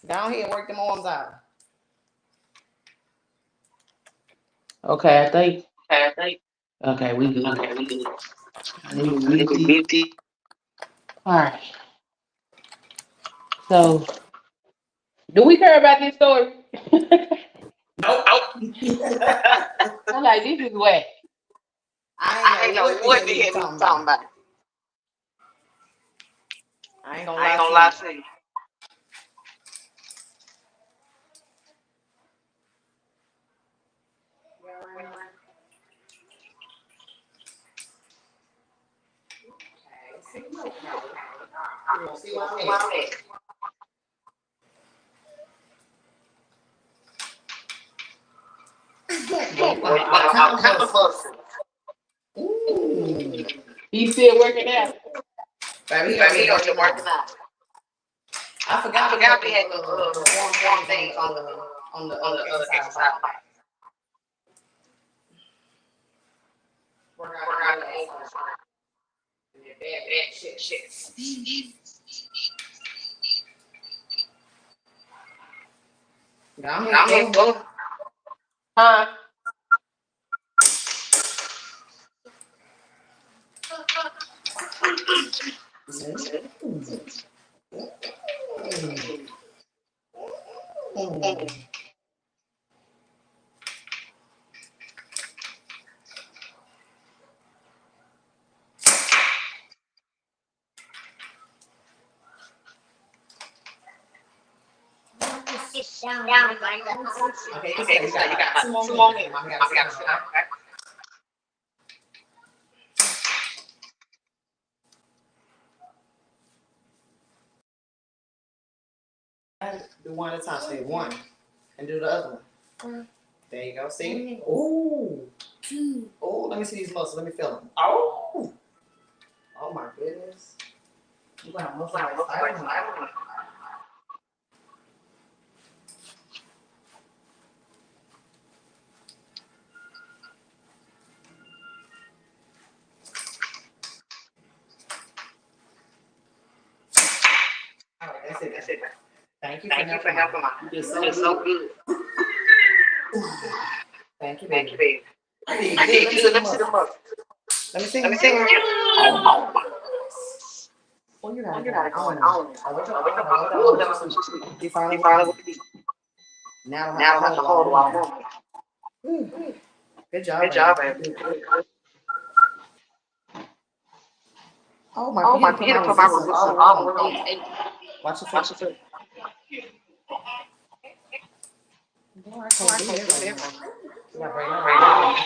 Speaker 1: Go ahead and work them arms out.
Speaker 2: Okay, I think. Okay, we good. We good. All right. So, do we care about this story?
Speaker 1: Nope.
Speaker 2: I'm like, this is wet.
Speaker 1: I ain't know what the hell you talking about. I ain't gonna lie to you. See what I'm at.
Speaker 2: He's still working out.
Speaker 1: Baby, he gonna keep working out. I forgot we had the warm things on the other exercise. Work out the exercise. Bad shit. I'm here. Go.
Speaker 2: Huh?
Speaker 1: Okay, you got 2 more minutes. Mommy gotta sit down, okay? Do one at a time. Say one, and do the other one. There you go. See? Ooh. Oh, let me see these muscles. Let me feel them. Oh. Oh my goodness. You got muscles like Spider-Man. All right, that's it. Thank you for helping me. You did so good. Thank you, baby. Let me see the muscles. Let me see. Oh, you gotta go on. You finally with me. Now I have to hold while I'm moving. Good job, baby. Oh, my beautiful, my resistance all the way on. Watch your foot. Boy, I can't do that. You gotta bring it around.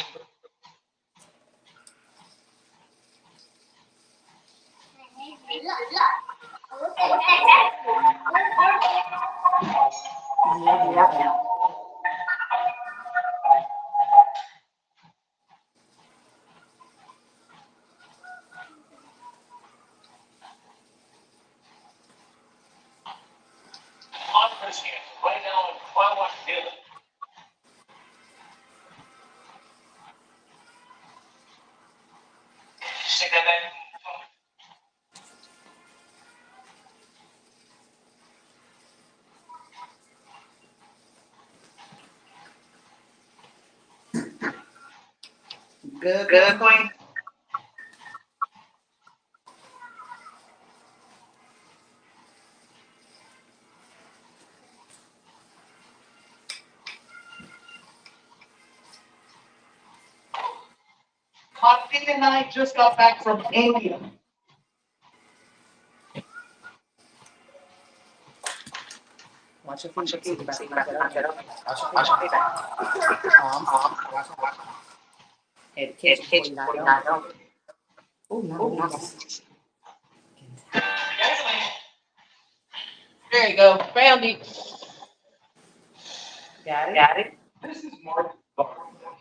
Speaker 1: Good, Queen.
Speaker 7: Poppy and I just got back from India.
Speaker 1: Watch your feet. See the back of that up. Watch your feet. Arms. Watch it. Head to catch before you knock it over. Oh, no.
Speaker 2: There you go. Found it.
Speaker 1: Got it?
Speaker 6: This is Mark Barnes.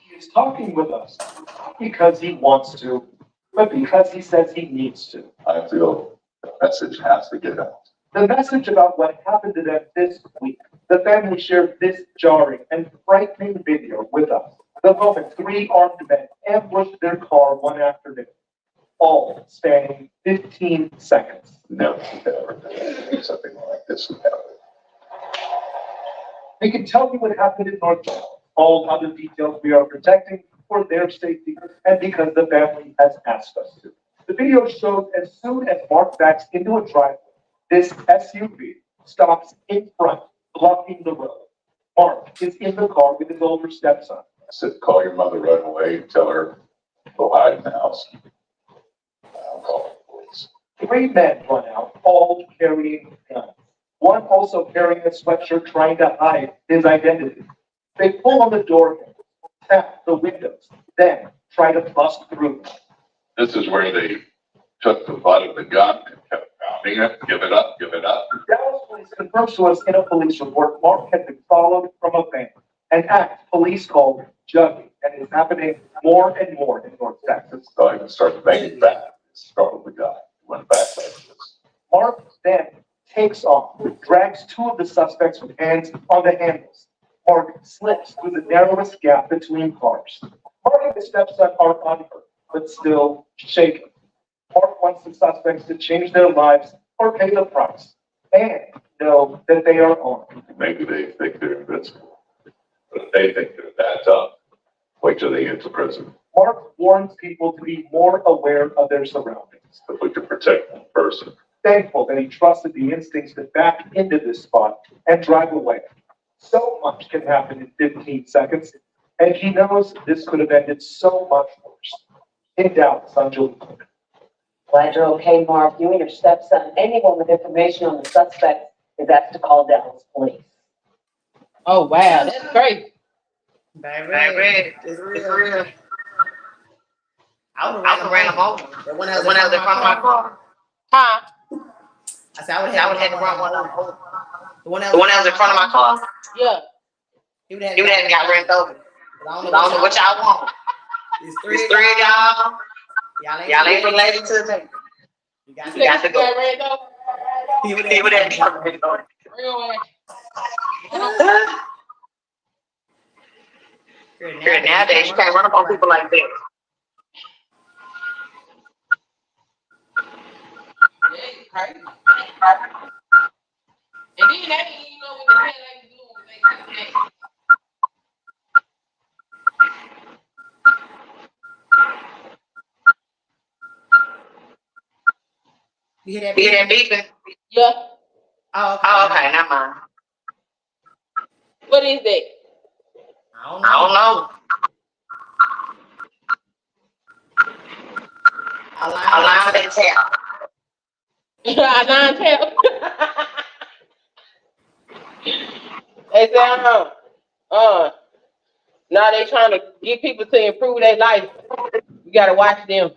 Speaker 6: He is talking with us, not because he wants to, but because he says he needs to.
Speaker 11: I feel the message has to get out.
Speaker 6: The message about what happened to them this week. The family shared this jarring and frightening video with us. The moment 3 armed men ambushed their car one afternoon, all spanning 15 seconds.
Speaker 11: Never ever think something like this would happen.
Speaker 6: We can tell you what happened in North Carolina. All other details we are protecting for their safety and because the family has asked us to. The video shows as soon as Mark backs into a driveway, this SUV stops in front, blocking the road. Mark is in the car with his older stepson.
Speaker 11: I said, call your mother right away, tell her, go hide in the house. I'll call the police.
Speaker 6: 3 men run out, all carrying guns. One also carrying a sweatshirt trying to hide his identity. They pull on the door, tap the windows, then try to bust through.
Speaker 11: This is where they took the butt of the gun and kept pounding it, give it up, give it up.
Speaker 6: Dallas police confirms to us in a police report Mark had been followed from a van, an act police called jugging, and is happening more and more in North Texas.
Speaker 11: So I even started banging back, startled the guy, went back like this.
Speaker 6: Mark then takes off, drags 2 of the suspects with hands on the handles. Mark slips through the narrowest gap between cars. Mark and his stepson are unhurt, but still shaken. Mark wants the suspects to change their lives or pay the price and know that they are armed.
Speaker 11: Maybe they think they're invincible, but if they think they're that tough, wait till they get to prison.
Speaker 6: Mark warns people to be more aware of their surroundings.
Speaker 11: If we can protect one person.
Speaker 6: Thankful that he trusted the instincts to back into this spot and drive away. So much can happen in 15 seconds, and he knows this could have ended so much worse. In Dallas, I'm Julie Cook.
Speaker 5: Glad you're okay, Mark. You and your stepson, anyone with information on the suspect is asked to call Dallas police.
Speaker 2: Oh, wow. That's great.
Speaker 1: Baby, it's real. I would have ran him over. The one that was in front of my car.
Speaker 2: Huh?
Speaker 1: I said I would have had to run one over. The one that was in front of my car.
Speaker 2: Yeah.
Speaker 1: He would have got ran over. I don't know what y'all want. It's 3 of y'all. Y'all ain't related to the thing. You got to go. He would have got ran over. Nowadays, you can't run up on people like this.
Speaker 2: Crazy. And then they didn't even know what the hell they was doing when they did that.
Speaker 1: You hear that beeping?
Speaker 2: Yeah.
Speaker 1: Oh, okay, never mind.
Speaker 2: What is that?
Speaker 1: I don't know. Allow them to tell.
Speaker 2: I don't tell. They say, now they trying to get people to improve their life. You gotta watch them.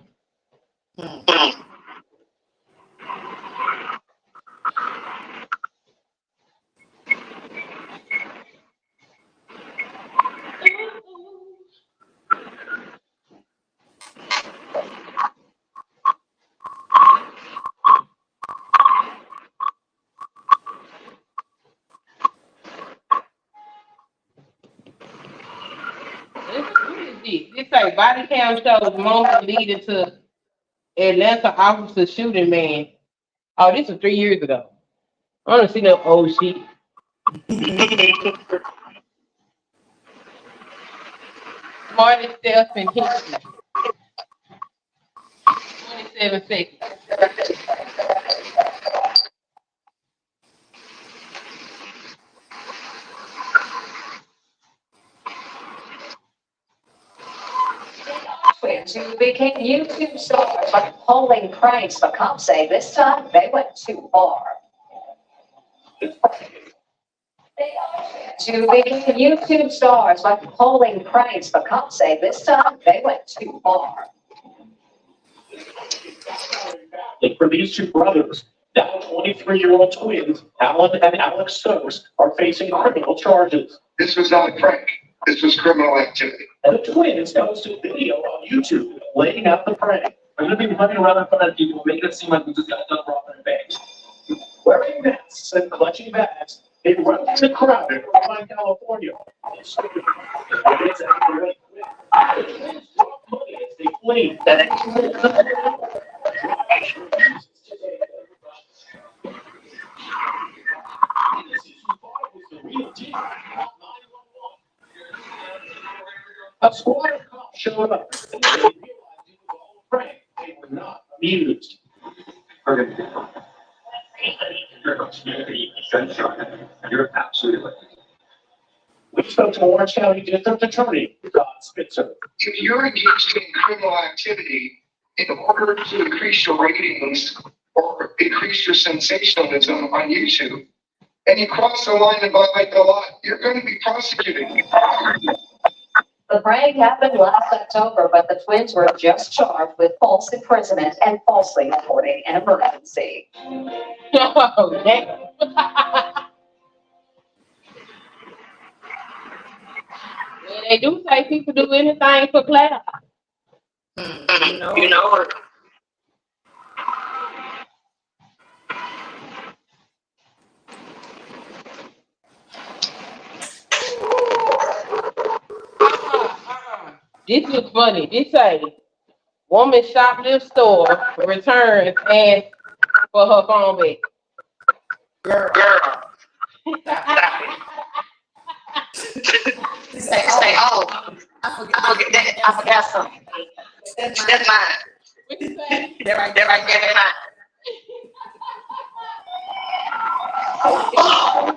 Speaker 2: This say body cam shows moment leading to Atlanta officer shooting man. Oh, this was 3 years ago. I don't see no old shit. Smartest steps in history. 27 seconds.
Speaker 4: To became YouTube stars by pulling pranks, but cops say this time they went too far. To became YouTube stars by pulling pranks, but cops say this time they went too far.
Speaker 7: For these two brothers, now 23-year-old twins, Alan and Alex Stokes, are facing criminal charges.
Speaker 12: This was not a prank. This was criminal activity.
Speaker 7: And the twins posted video on YouTube laying out the prank. We're gonna be running around in front of people, making it seem like we just got done robbing a bank. Wearing masks and clutching bags, they run through the crowd in Irvine, California. They flee. A squad of cops showed up and they realized it was all a prank. They were not amused.
Speaker 8: You're absolutely right.
Speaker 7: We spoke to Orange County District Attorney, Don Spitzer.
Speaker 12: If you're engaged in criminal activity in order to increase your ratings or increase your sensationalism on YouTube, and you cross the line and violate the law, you're going to be prosecuted.
Speaker 4: The prank happened last October, but the twins were just charged with false imprisonment and falsely reporting an emergency.
Speaker 2: Oh, damn. Well, they do say people do anything for clout.
Speaker 1: You know it.
Speaker 2: This looks funny. This say, woman shoplift store returns and for her phone back.
Speaker 1: Girl. Say, oh, I forgot something. That's mine.
Speaker 2: What you say?
Speaker 1: They're right there, mine.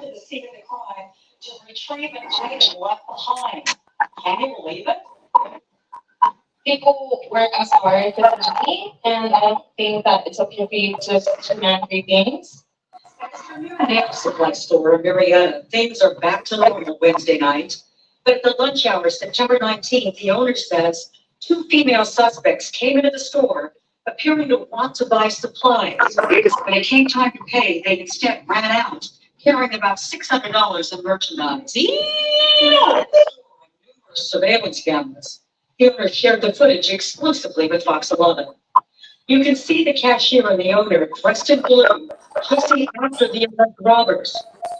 Speaker 10: The scene of the crime to retrieve an item left behind. Can you believe it? People work as hard for money, and I don't think that it's okay for you to demand things.
Speaker 13: Nail supply store in Marietta. Things are back to normal Wednesday night. But at the lunch hour, September 19th, the owner says 2 female suspects came into the store appearing to want to buy supplies. When it came time to pay, they instead ran out, carrying about $600 in merchandise. Numerous surveillance cameras. The owner shared the footage exclusively with Fox 11. You can see the cashier and the owner dressed in blue, chasing after the alleged robbers.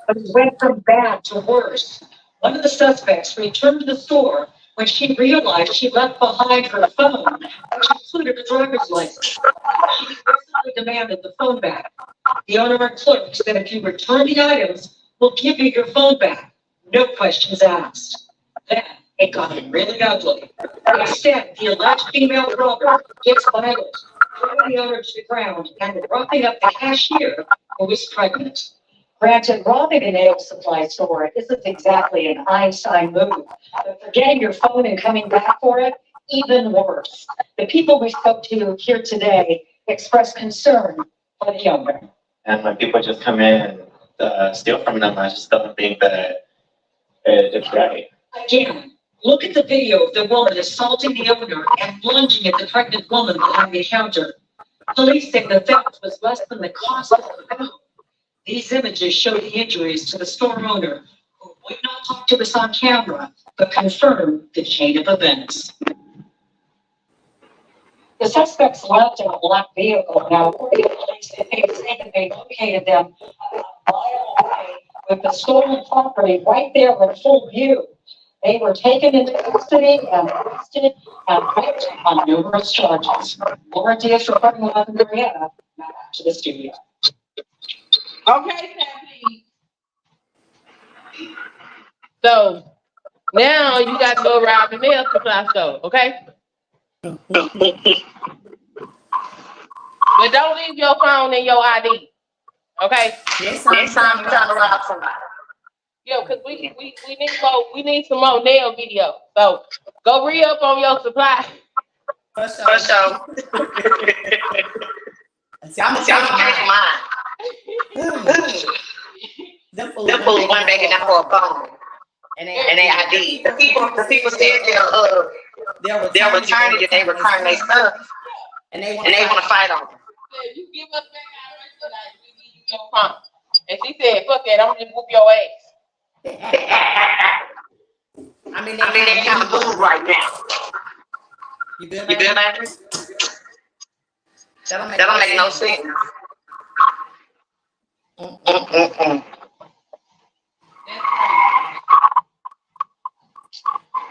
Speaker 13: But it went from bad to worse. One of the suspects returned to the store when she realized she left behind her phone, which included a driver's license. She aggressively demanded the phone back. The owner and clerk said if you return the items, we'll give you your phone back. No questions asked. Then it got really ugly. Instead, the alleged female robber gets violent, throwing the owner to the ground and roughing up the cashier who was pregnant. Granted, robbing a nail supply store isn't exactly an Einstein move, but for getting your phone and coming back for it, even worse. The people we spoke to here today expressed concern for the owner.
Speaker 8: And when people just come in and steal from them, I just don't think that it's right.
Speaker 13: Again, look at the video of the woman assaulting the owner and lunging at the pregnant woman behind the counter. Police say the theft was less than the cost of the phone. These images show the injuries to the store owner, who would not talk to us on camera, but confirmed the chain of events.
Speaker 4: The suspects left in a black vehicle. Now, according to police, they say that they located them about a mile away with the stolen property right there in full view. They were taken into custody and arrested and booked on numerous charges. Laura Diaz reporting live in Marietta. Now back to the studio.
Speaker 2: Okay, Stephanie. So now you got to go around the nail supply store, okay? But don't leave your phone and your ID, okay?
Speaker 1: Next time you're trying to rob somebody.
Speaker 2: Yeah, because we need some more nail video. So go re-up on your supply.
Speaker 1: For sure. See, I'm gonna pay mine. Them fools went back in there for a phone. And they ID. The people said they'll return it if they return their stuff. And they wanna fight over.
Speaker 2: Said, you give us back our merchandise, we give you your pump. And she said, fuck that, I'm just whoop your ass.
Speaker 1: I mean, they kind of move right now. You good, man? That don't make no sense.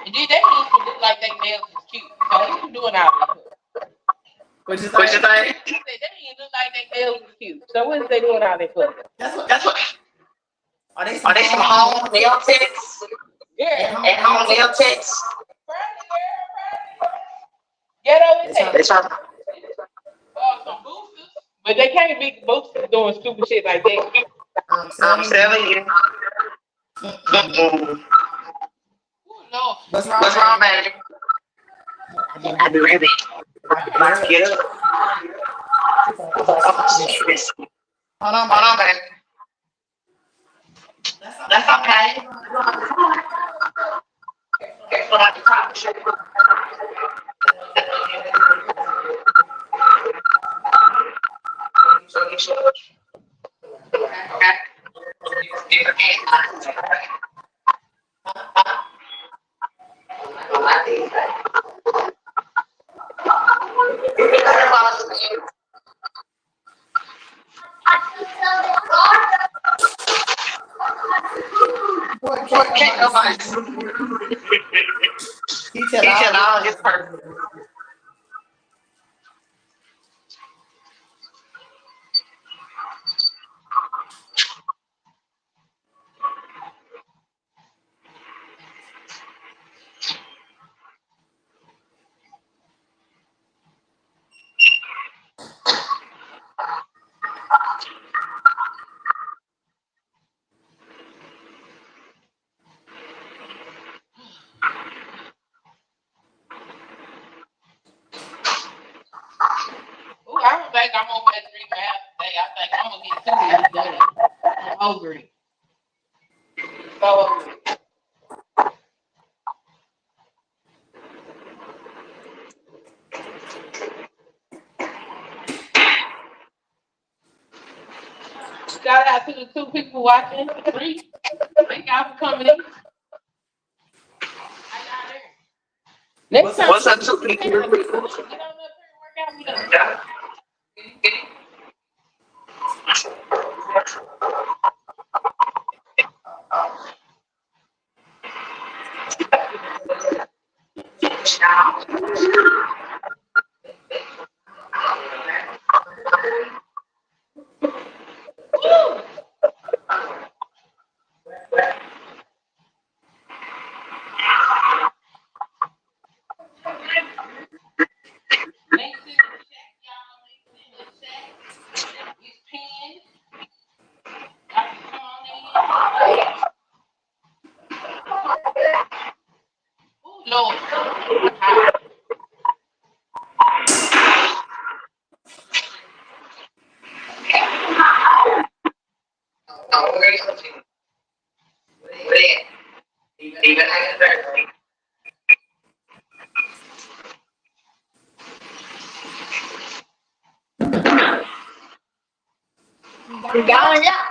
Speaker 2: And then they used to look like they nails was cute. So what you doing out there?
Speaker 1: What you think?
Speaker 2: I said, they didn't look like they nails was cute. So what is they doing out there for?
Speaker 1: That's what. Are they some home nail techs?
Speaker 2: Yeah.
Speaker 1: At home nail techs?
Speaker 2: Get over there.
Speaker 1: They try.
Speaker 2: Some boosters. But they can't be boosters doing stupid shit like that.
Speaker 1: I'm telling you.
Speaker 2: No.
Speaker 1: What's wrong, baby? I be ready. Get up. Hold on, baby. That's okay. Can't nobody. He tell all his purpose.
Speaker 2: Ooh, I don't think I'm gonna make 3 miles today. I think I'm gonna get 2 miles done. I'm over it. So over it. Shout out to the 2 people watching. 3. Thank y'all for coming in. Next time,
Speaker 1: What's up, 2 people?
Speaker 2: get on up here and work out with us. Links in the chat, y'all. Links in the chat. It's pinned. Y'all can come on in. Oh, Lord.
Speaker 1: Oh, where is it? Where? Even I can bear. Going up.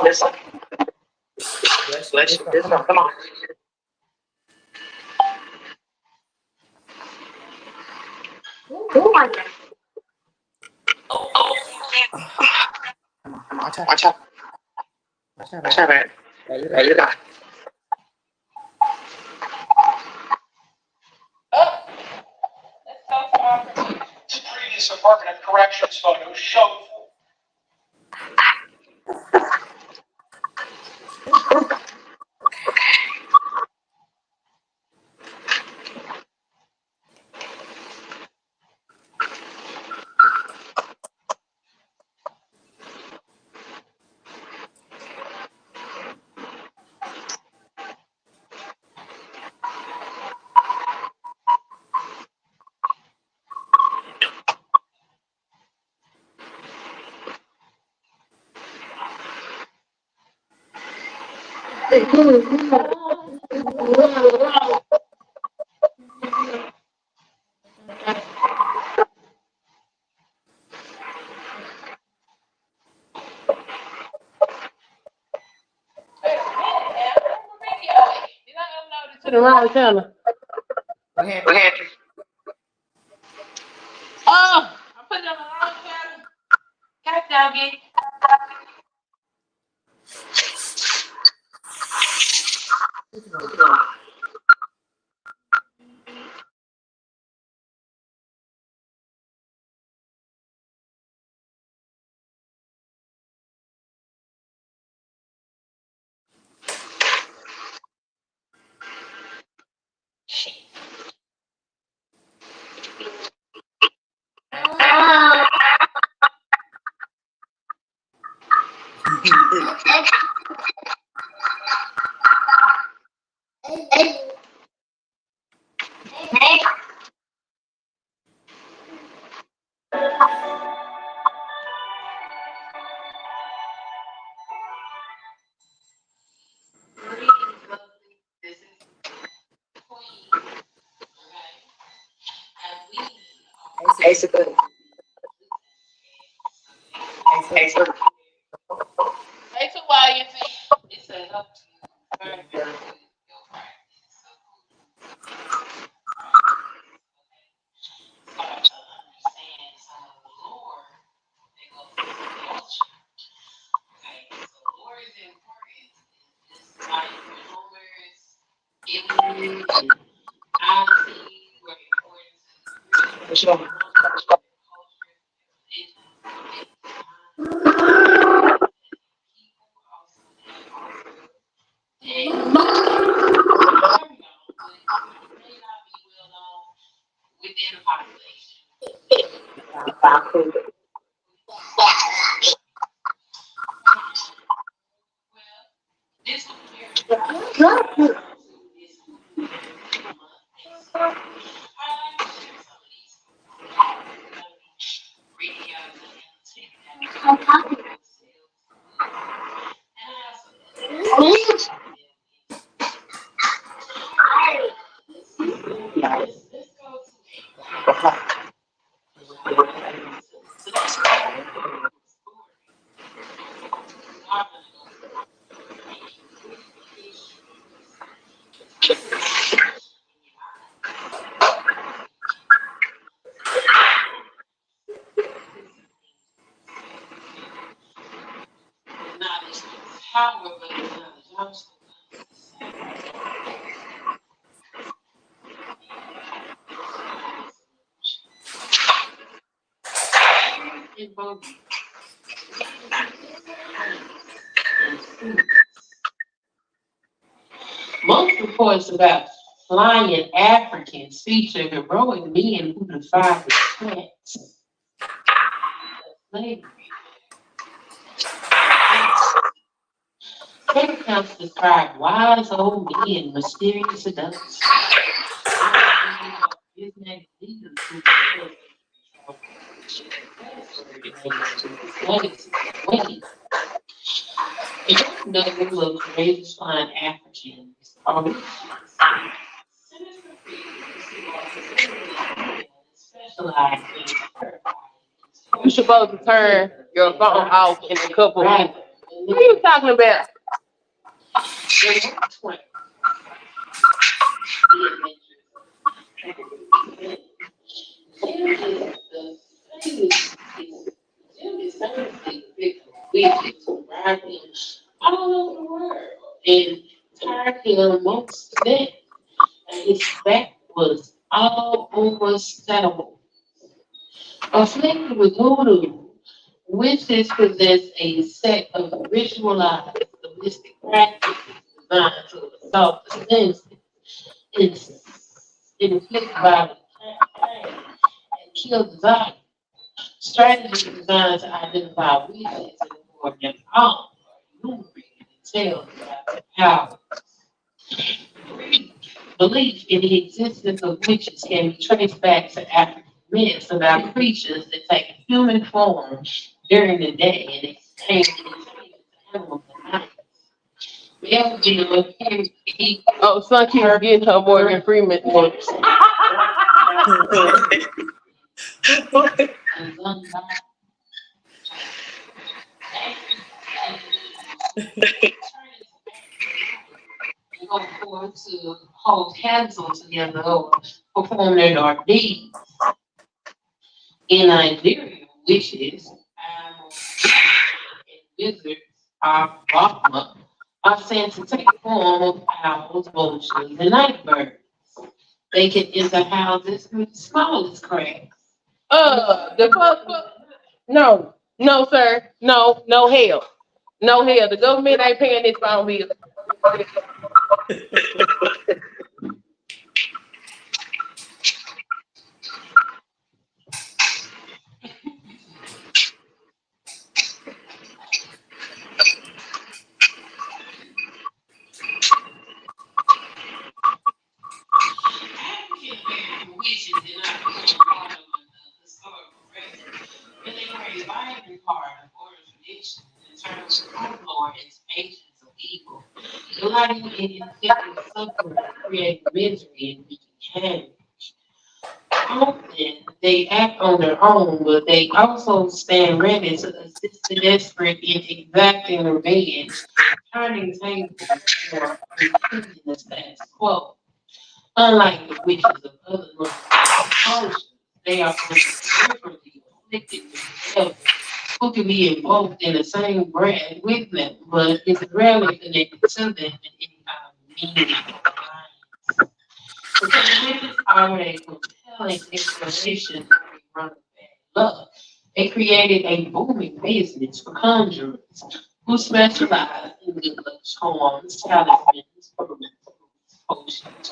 Speaker 1: Listen. Listen. Come on. Oh my God. Watch out. Watch out. Watch out, man. There you go.
Speaker 7: Previous Department of Corrections photos show
Speaker 2: To the wrong channel.
Speaker 1: What happened?
Speaker 2: Oh, I put it on the wrong channel. Catch doggy.
Speaker 5: Basically.
Speaker 2: Hey, so why you think it's a help to very good your practice. Start to understand some of the lore that goes into the culture. Okay, so lore is important. It's like rumors, aliens, and honesty were important to the culture. Within the population. Well, this one here. Knowledge is power, but knowledge also in both. Most reports about flying Africans feature heroic men who defied the threats of slavery. Some accounts describe wise old men, mysterious adults. His name leaders who numbers of courageous flying Africans are specialized in. You're supposed to turn your phone off in a couple minutes. What are you talking about? All over the world and tied him most of that. And his back was all over settled. Afflicted with voodoo, witches possess a set of ritualized domestic practices designed to assault the senses, inflict violent pain, and kill desire. Strategies designed to identify witches and inform them all, enumerated details about their power. Belief in the existence of witches can be traced back to African myths about creatures that take human form during the day and exchange animals at night. Oh, Sun King's getting her Morgan Freeman looks.
Speaker 10: Go forward to hold candles together or perform their dark deeds. In Nigeria, witches, and wizards are said to take the form of owls, vultures, and night birds. They can enter houses through the smallest cracks.
Speaker 2: No, sir. No, hell. No, hell. The government ain't paying this phone bill.
Speaker 10: Witches and not part of the historical record, but they were a vibrant part of oral tradition in terms of folklore as agents of evil, delighting in inflicting suffering, creating misery, and wreaking damage. Often they act on their own, but they also stand ready to assist the desperate in exacting revenge, turning tables or improving the status quo. Unlike the witches of other cultures, they are differently afflicted with the devil, who can be involved in the same breath with them, but is rarely connected to them in any kind of meaningful alliance. So the witches are a compelling explanation of the run of bad luck. They created a booming business for conjurers who specialize in good luck charms, talismans, potions.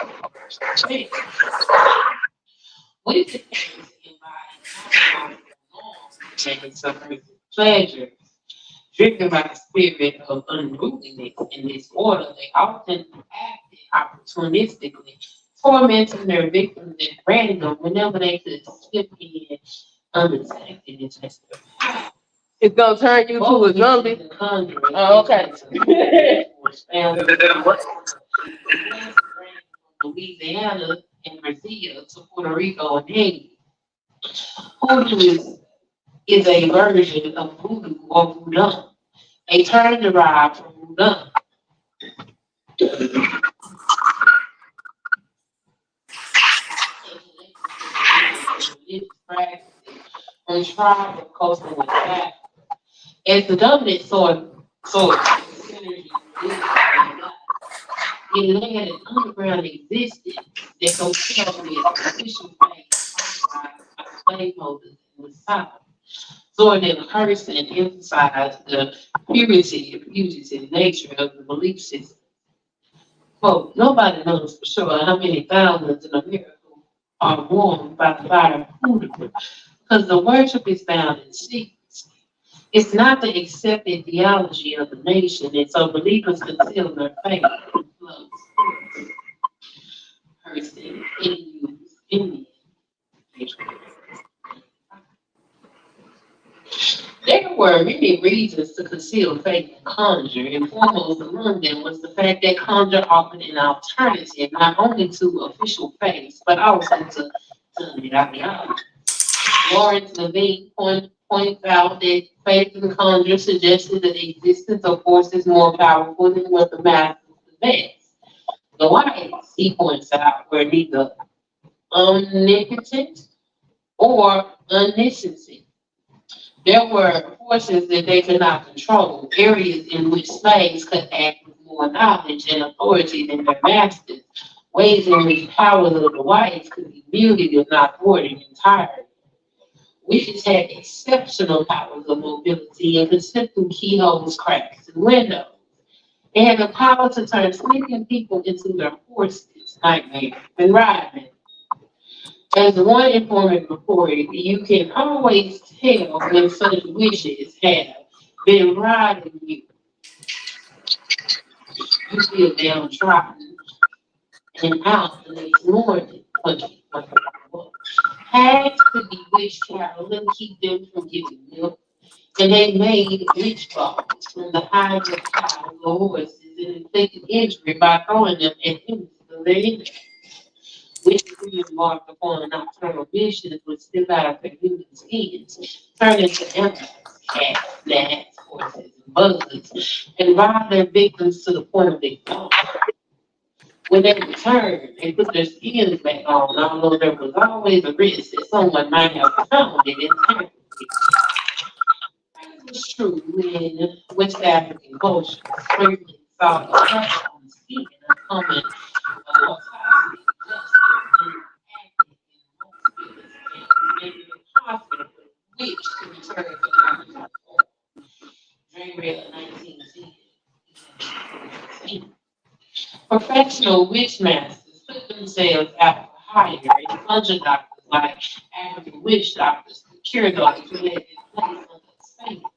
Speaker 10: We could embody suffering pleasure, driven by the spirit of unruliness in this order. They often acted opportunistically, tormenting their victims at random whenever they could slip in undetected and test their power.
Speaker 2: It's gonna turn you to a zombie. Oh, okay.
Speaker 10: Louisiana and Brazil to Puerto Rico and Haiti. Hoodoo is a version of voodoo or voodoo, a term derived from voodoo. On tribe of coastal West Africa. As the dominant source, it led an underground existence that compelled with official faith by slaveholders in the South. Jordan Hurston emphasized the purity and fugitive nature of the belief system. Quote, nobody knows for sure how many thousands in America are warmed by the fire of voodoo, because the worship is found in secrecy. It's not the accepted theology of the nation, and so believers conceal their faith in flows. Hurston, Indian. There were many reasons to conceal faith in conjure, and foremost among them was the fact that conjure offered an alternative not only to official faith, but also to ideology. Lawrence Levine points out that faith in conjure suggested the existence of forces more powerful than what the masses possess. The whites, he points out, were neither omnipotent or omniscient. There were forces that they could not control, areas in which slaves could act with more knowledge and authority than their masters, ways in which powers of the whites could be muted if not thwarted entirely. Witches had exceptional powers of mobility and could slip through keyholes, cracks, and windows. They had the power to turn sleeping people into their horses, nightmares, and riding. As one informant reported, you can always tell when such witches have been riding you. You feel downtrodden and out the next morning. Hags could be witch cattle and keep them from giving milk. And they made witch balls from the hides of cows or horses
Speaker 2: and inflicted injury by throwing them at humans of their enemy. Which we embarked upon nocturnal visions would step out of their human skins, turn into animals, cats, gnats, horses, and buzzards, and rob their victims to the point of exhaustion. When they returned, they put their skins back on, although there was always a risk that someone might have found it and tampered with it. It was true in West African culture, sprinkling salt and pepper on the skin of common mortality, which to return to the January 1910. Professional witch masters put themselves out for hire, and conjure doctors like African witch doctors to cure those who had been placed under the spell.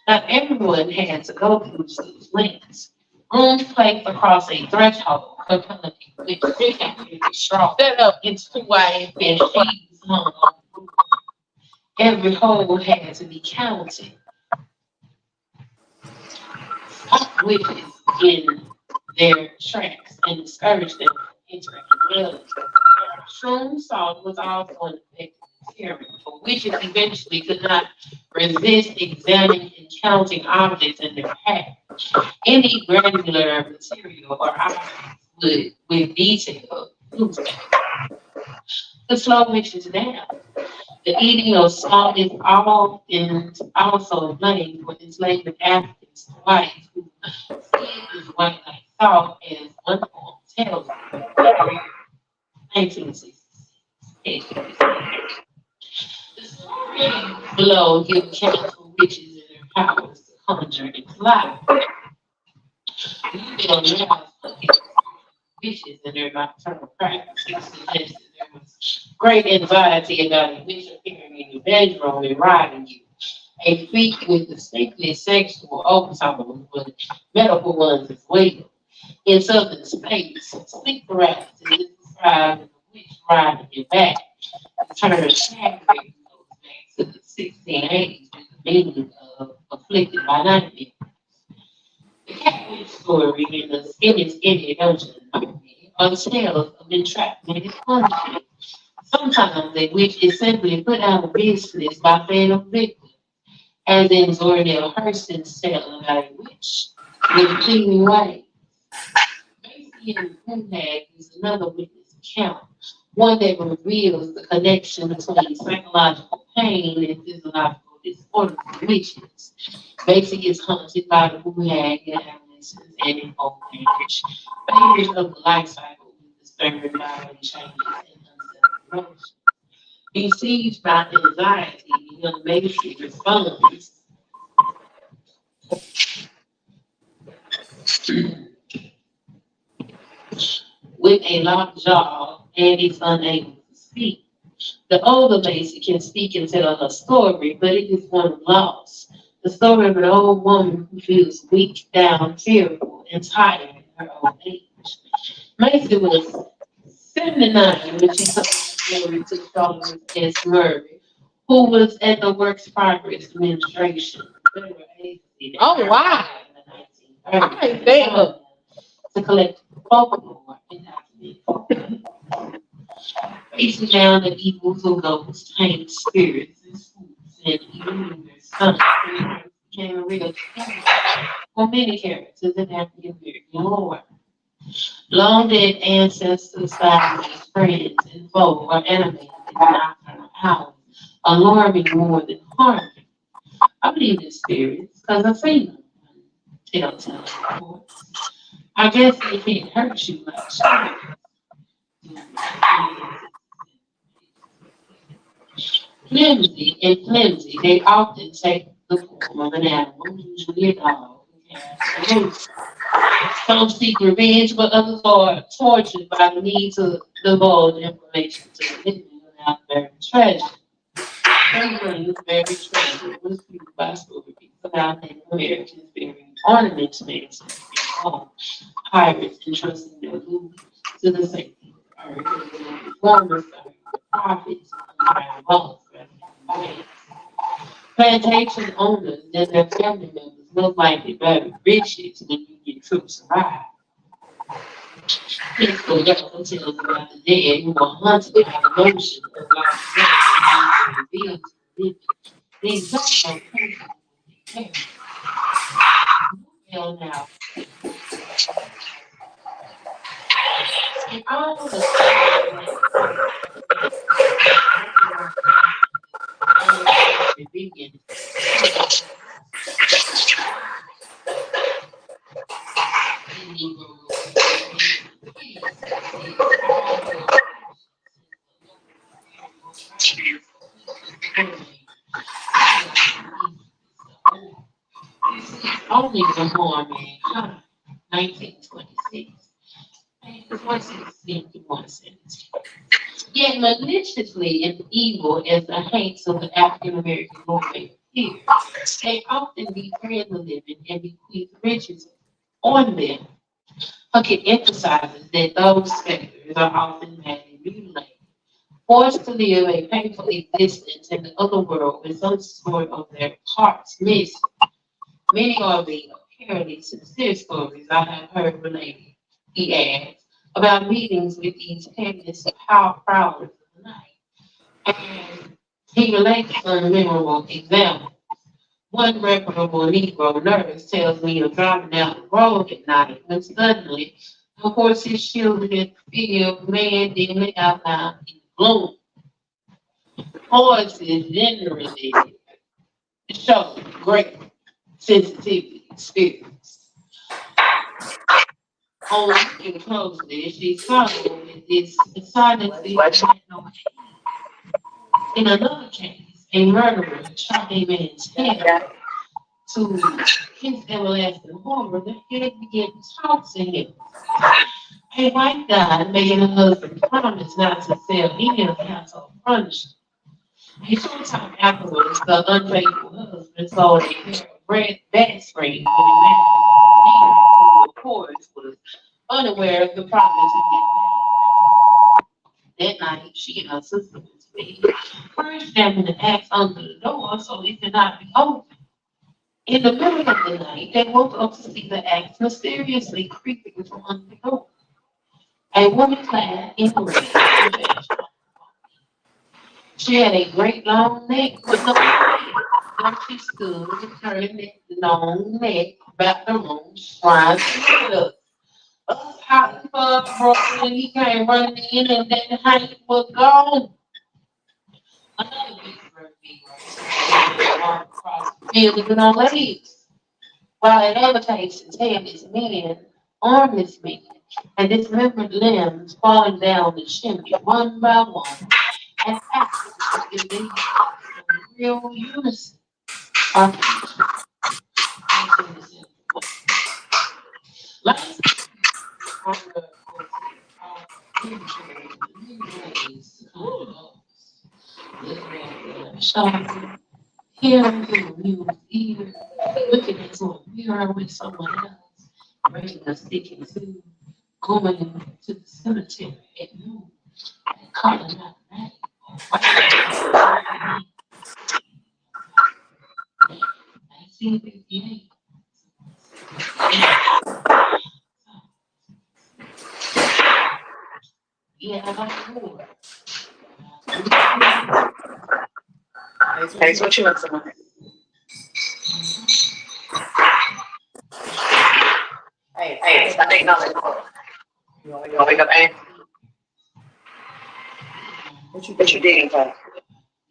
Speaker 2: Not everyone had to go through such lengths. Rooms placed across a threshold for collecting which pretty strong. Set up into two ways. And sheaves hung on the roof. Every hole had to be counted. Stop witches in their tracks and discouraged them from entering the dwelling. Shroom salt was also an effective deterrent, but witches eventually could not resist examining and counting objects in their pack. Any granular material or objects would, with detail, lose them. To slow witches down. The eating of salt is often also blamed for enslaving Africans to whites who skin is white like salt, as one form tells us. 1966. The story below gives accounts for witches and their powers to conjure into life. We will now look at witches and their nocturnal practices suggested there was great anxiety about a witch appearing in your bedroom and robbing you. A freak with distinctly sexual overtones, but medical ones as well. In southern states, sleep paralysis is described as a witch riding your back. The term shaggy goes back to the 1680s with the meaning of afflicted by nightmares. The Catwitch story in the Skinny Ocean are tales of entrapment and punishment. Sometimes a witch is simply put out of business by fatal victim, as in Zordell Hurston's tale about a witch with pleading ways. Macy and Boonhag is another witness account, one that reveals the connection between psychological pain and physiological disorders in witches. Macy is haunted by the Boonhag and adolescence and in old age. Failures of the life cycle with disturbed bodily changes and unsettled emotions. Besieged by anxiety, the young Macy responds with a locked jaw and is unable to speak. The older Macy can speak and tell her story, but it is one of loss. The story of an old woman who feels weak, down, fearful, and tired in her old age. Macy was 79 when she told the story to Charles S. Murray, who was at the Works Progress Administration. Oh, wow. Right there. To collect folklore and document. Facing down the evils of ghosts, tainted spirits, and spooks, and even their sons, became a real challenge for many characters in African American lore. Long dead ancestors, families, friends, and foes are animated in nocturnal hours, alarming more than harming. I believe in spirits because I've seen them. Telltale reports. I guess they can't hurt you much. Flimsy, they often take the form of an animal, usually a dog. Some seek revenge, but others are tortured by the need to divulge information to the living without very treasure. Everyone is very treasure was viewed by stories about Native Americans bearing ornaments made to their home. Pirates entrusting their loot to the safety of the earth. Farmers serving the profits of wealth rather than banks. Plantation owners and their family members most likely buried riches when you get
Speaker 10: troops arrived. This goes up until about the dead who were hunted by the notion of life revealed to the living. The exact location was determined. Well, now, in all of the only the more mankind, 1926. Yet maliciously and evil as the hates of the African American movement appear, they often befriend the living and bequeath riches on them. Puckett emphasizes that those specters are often madly mutilated, forced to live a painful existence in the other world with some sort of their hearts missing. Many are the apparently sincere stories I have heard related, he adds, about meetings with these candidates of how proud of the night. And he relates a memorable example. One reputable Negro nurse tells me of driving down the road at night when suddenly the horses shielded in the field, man dimly outlined in gloom. Horses generally show great sensitivity experience. On looking closely, she saw that this silently in another case, a murderer shot a man's head. To his everlasting horror, the head began to talk to him. A white guy making a husband promise not to sell any of the household furniture. A short time afterwards, the unfaithful husband sold a pair of red bat springs with a man who, of course, was unaware of the promise he had made. That night, she and her sister went to bed, first jamming the axe under the door so it could not be opened. In the middle of the night, they woke up to see the axe mysteriously creeping from under the door. A woman clad in red. She had a great long neck with no legs. There she stood with her long neck about the room, trying to look up. Us hot for broke when he came running in and then Hank was gone. Another big bird walked across the field with no legs. While in other cases, headless men, armless men, and dismembered limbs falling down the chimney one by one, and after the real unison. Hearing the news, either looking into a mirror with someone else, raising a stick and two, going to the cemetery at noon, and calling out name. I see 58. Yeah, I got more.
Speaker 5: Hey, what you want to Hey, I think nothing. You want to wake up, Annie? What you digging for?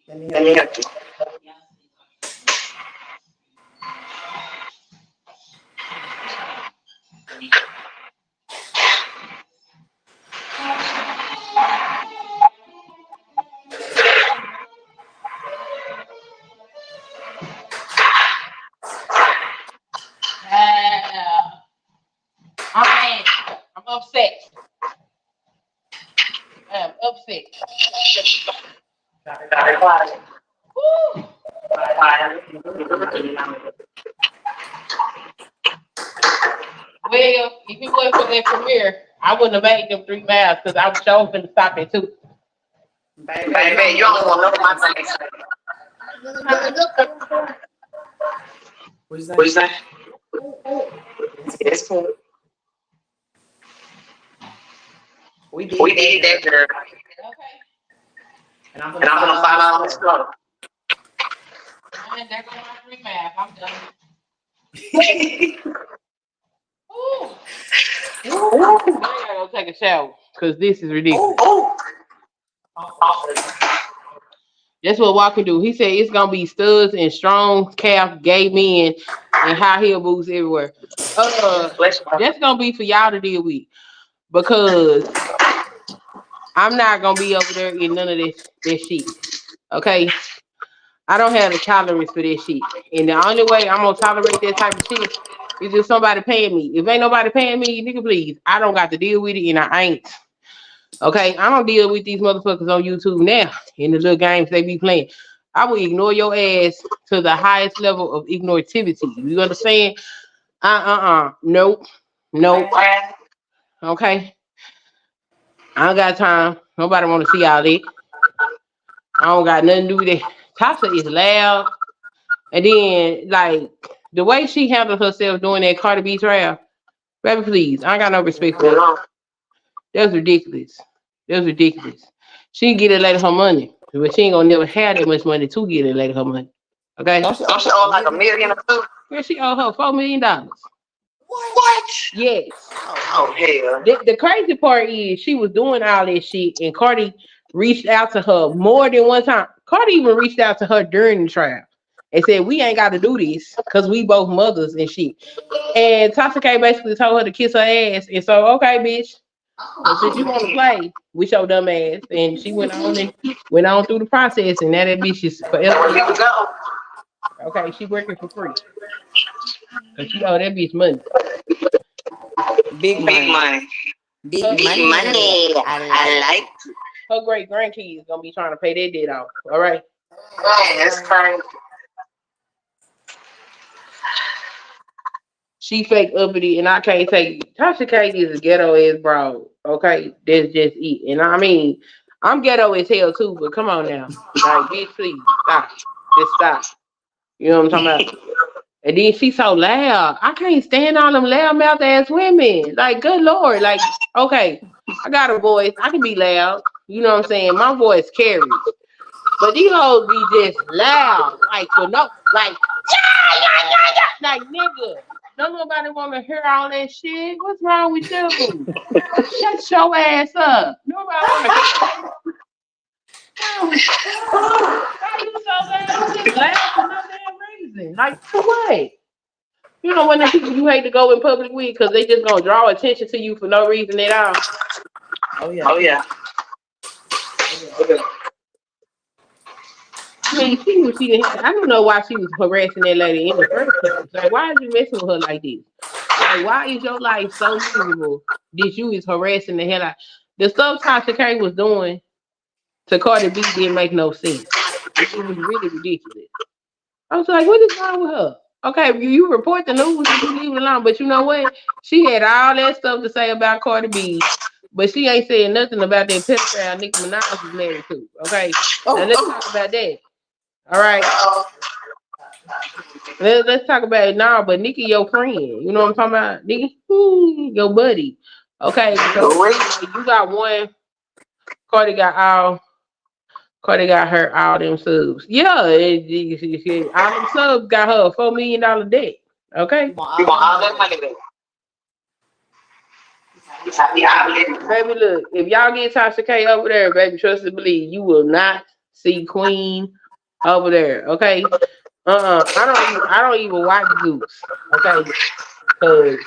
Speaker 5: Let me help you.
Speaker 2: I'm upset. I'm upset. Woo. Well, if it wasn't for that premiere, I wouldn't have made them 3 miles because I was sure going to stop at 2.
Speaker 5: Baby, you only want to know my face. What is that? It's cool.
Speaker 1: We need that girl.
Speaker 2: Okay.
Speaker 1: And I'm gonna follow on this floor.
Speaker 2: Man, there goes my free math. I'm done. Ooh. Ooh. I gotta go take a shower because this is ridiculous. That's what Walker do. He said it's gonna be studs and strong calf gay men and high heel boots everywhere. That's gonna be for y'all to deal with because I'm not gonna be over there in none of this shit. Okay. I don't have the tolerance for this shit. And the only way I'm gonna tolerate that type of shit is if somebody paying me. If ain't nobody paying me, nigga, please. I don't got to deal with it and I ain't. Okay, I don't deal with these motherfuckers on YouTube now in the little games they be playing. I will ignore your ass to the highest level of ignorativity. You understand? Nope. Okay. I don't got time. Nobody want to see all that. I don't got nothing to do with that. Tasha is loud. And then, like, the way she handled herself doing that Cardi B trial, baby, please. I ain't got no respect for that. That's ridiculous. That's ridiculous. She can get a lady her money, but she ain't gonna never have that much money to get a lady her money. Okay?
Speaker 1: Don't she owe like $1 million or two?
Speaker 2: Girl, she owe her $4 million.
Speaker 1: What?
Speaker 2: Yes.
Speaker 1: Oh hell.
Speaker 2: The crazy part is she was doing all that shit, and Cardi reached out to her more than one time. Cardi even reached out to her during the trial and said, we ain't got to do this because we both mothers and shit. And Tasha K basically told her to kiss her ass. And so, okay, bitch. So since you want to play with your dumb ass, and she went on through the process, and now that bitch is forever.
Speaker 1: Here we go.
Speaker 2: Okay, she working for free. Cause she owe that bitch money.
Speaker 1: Big money. Big money. I like it.
Speaker 2: Her great grandkids gonna be trying to pay their debt off. All right.
Speaker 1: Man, that's crazy.
Speaker 2: She fake uppity, and I can't take it. Tasha K is a ghetto ass broad. Okay, that's just it. And I mean, I'm ghetto as hell too, but come on now, like, bitch, please stop. Just stop. You know what I'm talking about? And then she's so loud. I can't stand all them loud mouth ass women. Like, good Lord. Like, okay, I got a voice. I can be loud. You know what I'm saying? My voice carries. But these hoes be just loud. Like, for no, like, like, nigga. Don't nobody want to hear all that shit. What's wrong with you? Shut your ass up. Nobody want to hear that. Why you so loud? You just laugh for no damn reason. Like, for what? You know, when the people you hate to go in public with because they just gonna draw attention to you for no reason at all.
Speaker 1: Oh yeah.
Speaker 2: I mean, I don't know why she was harassing that lady in the first place. Like, why is you messing with her like this? Like, why is your life so miserable that you is harassing the hell out? The stuff Tasha K was doing to Cardi B didn't make no sense. It was really ridiculous. I was like, what is wrong with her? Okay, you report the news and you leave it alone, but you know what? She had all that stuff to say about Cardi B, but she ain't saying nothing about that pedophile Nicki Minaj is married to. Okay, now let's talk about that. All right, let's talk about it now. But Nicki, your friend, you know what I'm talking about? Nicki, your buddy. Okay, so you got one. Cardi got her all them subs. Yeah, all them subs got her a $4 million debt. Okay,
Speaker 1: You want all that money back?
Speaker 2: baby, look, if y'all get Tasha K over there, baby, trust and believe, you will not see Queen over there. Okay, I don't even watch Goose. Okay, because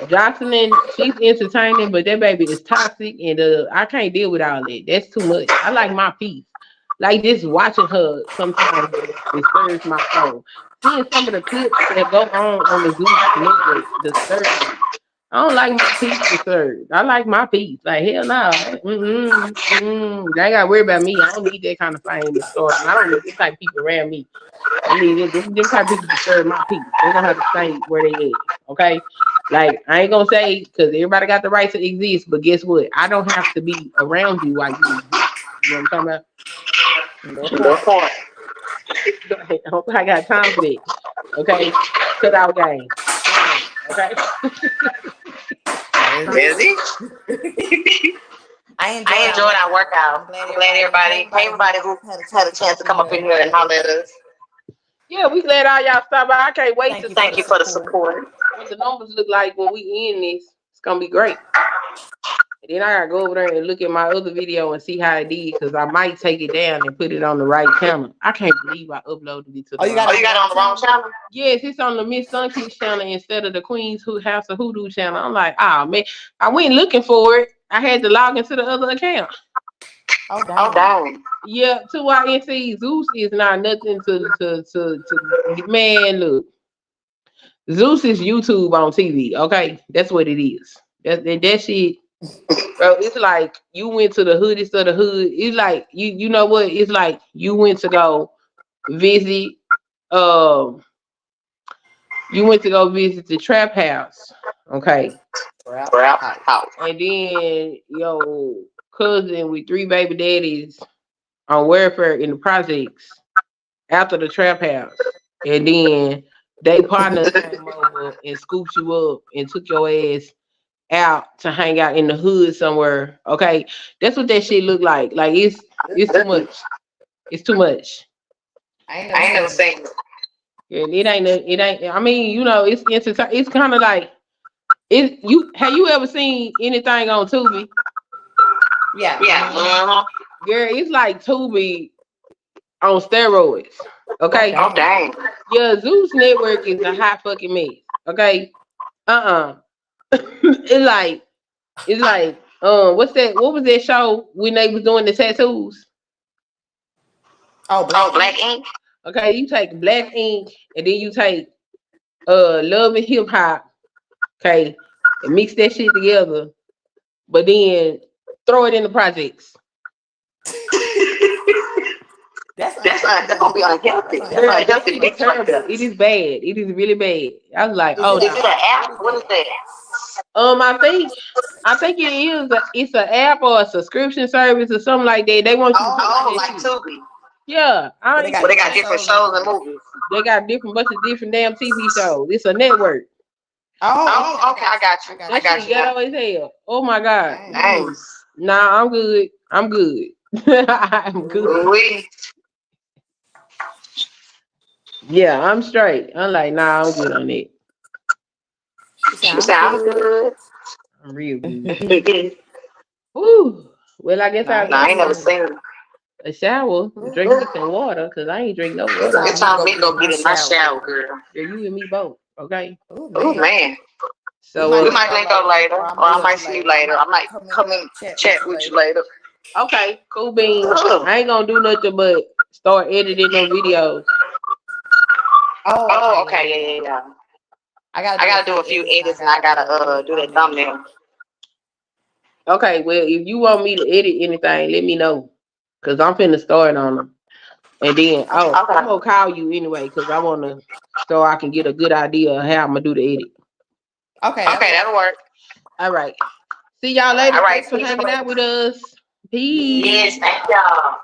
Speaker 2: Jocelyn, she's entertaining, but that baby is toxic, and I can't deal with all that. That's too much. I like my peace. Like, just watching her sometimes disturbs my soul. Seeing some of the clips that go on the Goose Network disturbs me. I don't like my peace disturbed. I like my peace. Like, hell no. They ain't gotta worry about me. I don't need that kind of fame and story. I don't need this type of people around me. I mean, them type of people disturb my peace. They're gonna have to stay where they at. Okay? Like, I ain't gonna say, because everybody got the right to exist, but guess what? I don't have to be around you while you exist. You know what I'm talking about? I don't think I got time for that. Okay? Cut out game. Okay?
Speaker 1: Busy. I enjoyed our workout. I'm glad everybody who had a chance to come up in here and holler at us.
Speaker 2: Yeah, we glad all y'all stop by. I can't wait to
Speaker 1: Thank you for the support.
Speaker 2: what the numbers look like when we end this. It's gonna be great. And then I gotta go over there and look at my other video and see how it did, because I might take it down and put it on the right channel. I can't believe I uploaded it to the
Speaker 1: You got it on the wrong channel?
Speaker 2: Yes, it's on the Miss Sunkiss channel instead of the Queen's House of Hoodoo channel. I'm like, oh man, I went looking for it. I had to log into the other account.
Speaker 1: Oh dang.
Speaker 2: Yeah, 2YNC Zeus is not nothing to man. Look, Zeus is YouTube on TV. Okay, that's what it is. That shit, bro. It's like you went to the hoodest of the hood. It's like you know what? It's like you went to go visit. You went to go visit the trap house. Okay.
Speaker 1: Trap house.
Speaker 2: And then your cousin with 3 baby daddies on welfare in the projects after the trap house. And then they partners came over and scooped you up and took your ass out to hang out in the hood somewhere. Okay. That's what that shit look like. Like it's too much. It's too much.
Speaker 1: I ain't never seen it.
Speaker 2: Yeah, it ain't. I mean, you know, it's kind of like have you ever seen anything on Tubi?
Speaker 1: Yeah.
Speaker 2: Girl, it's like Tubi on steroids. Okay.
Speaker 1: Oh dang.
Speaker 2: Yeah, Zeus Network is a hot fucking mess. Okay. It's like what's that? What was that show when they was doing the tattoos?
Speaker 1: Black Ink.
Speaker 2: Okay, you take Black Ink and then you take Love and Hip Hop. Okay, and mix that shit together, but then throw it in the projects.
Speaker 1: That's gonna be unhealthy.
Speaker 2: It's terrible. It is bad. It is really bad. I was like, oh,
Speaker 1: is it an app? What is that?
Speaker 2: I think it is. It's an app or a subscription service or something like that. They want you.
Speaker 1: Like Tubi.
Speaker 2: Yeah,
Speaker 1: they got different shows and movies.
Speaker 2: They got bunch of different damn TV shows. It's a network.
Speaker 1: Oh, okay, I got you.
Speaker 2: That shit ghetto as hell. Oh my god.
Speaker 1: Dang.
Speaker 2: Nah, I'm good. I'm good. I'm good. Yeah, I'm straight. I'm like, nah, I'm good on it.
Speaker 1: You sound good.
Speaker 2: I'm real good. Woo. Well, I guess
Speaker 1: I ain't never seen
Speaker 2: a shower, drink some water, because I ain't drink no water.
Speaker 1: It's time me to go get in my shower, girl.
Speaker 2: Yeah, you and me both, okay?
Speaker 1: Oh man.
Speaker 2: So
Speaker 1: we might link up later, or I might see you later. I might come in and chat with you later.
Speaker 2: Okay, cool beans. I ain't gonna do nothing but start editing them videos.
Speaker 1: Oh, okay, yeah. I gotta do a few edits, and I gotta do that thumbnail.
Speaker 2: Okay, well, if you want me to edit anything, let me know, cause I'm finna start on them, and then I'm gonna call you anyway, cause I wanna so I can get a good idea of how I'm gonna do the edit.
Speaker 1: Okay, that'll work.
Speaker 2: All right. See y'all later.
Speaker 1: All right,
Speaker 2: thanks for hanging out with us. Peace.
Speaker 1: Yes, thank y'all.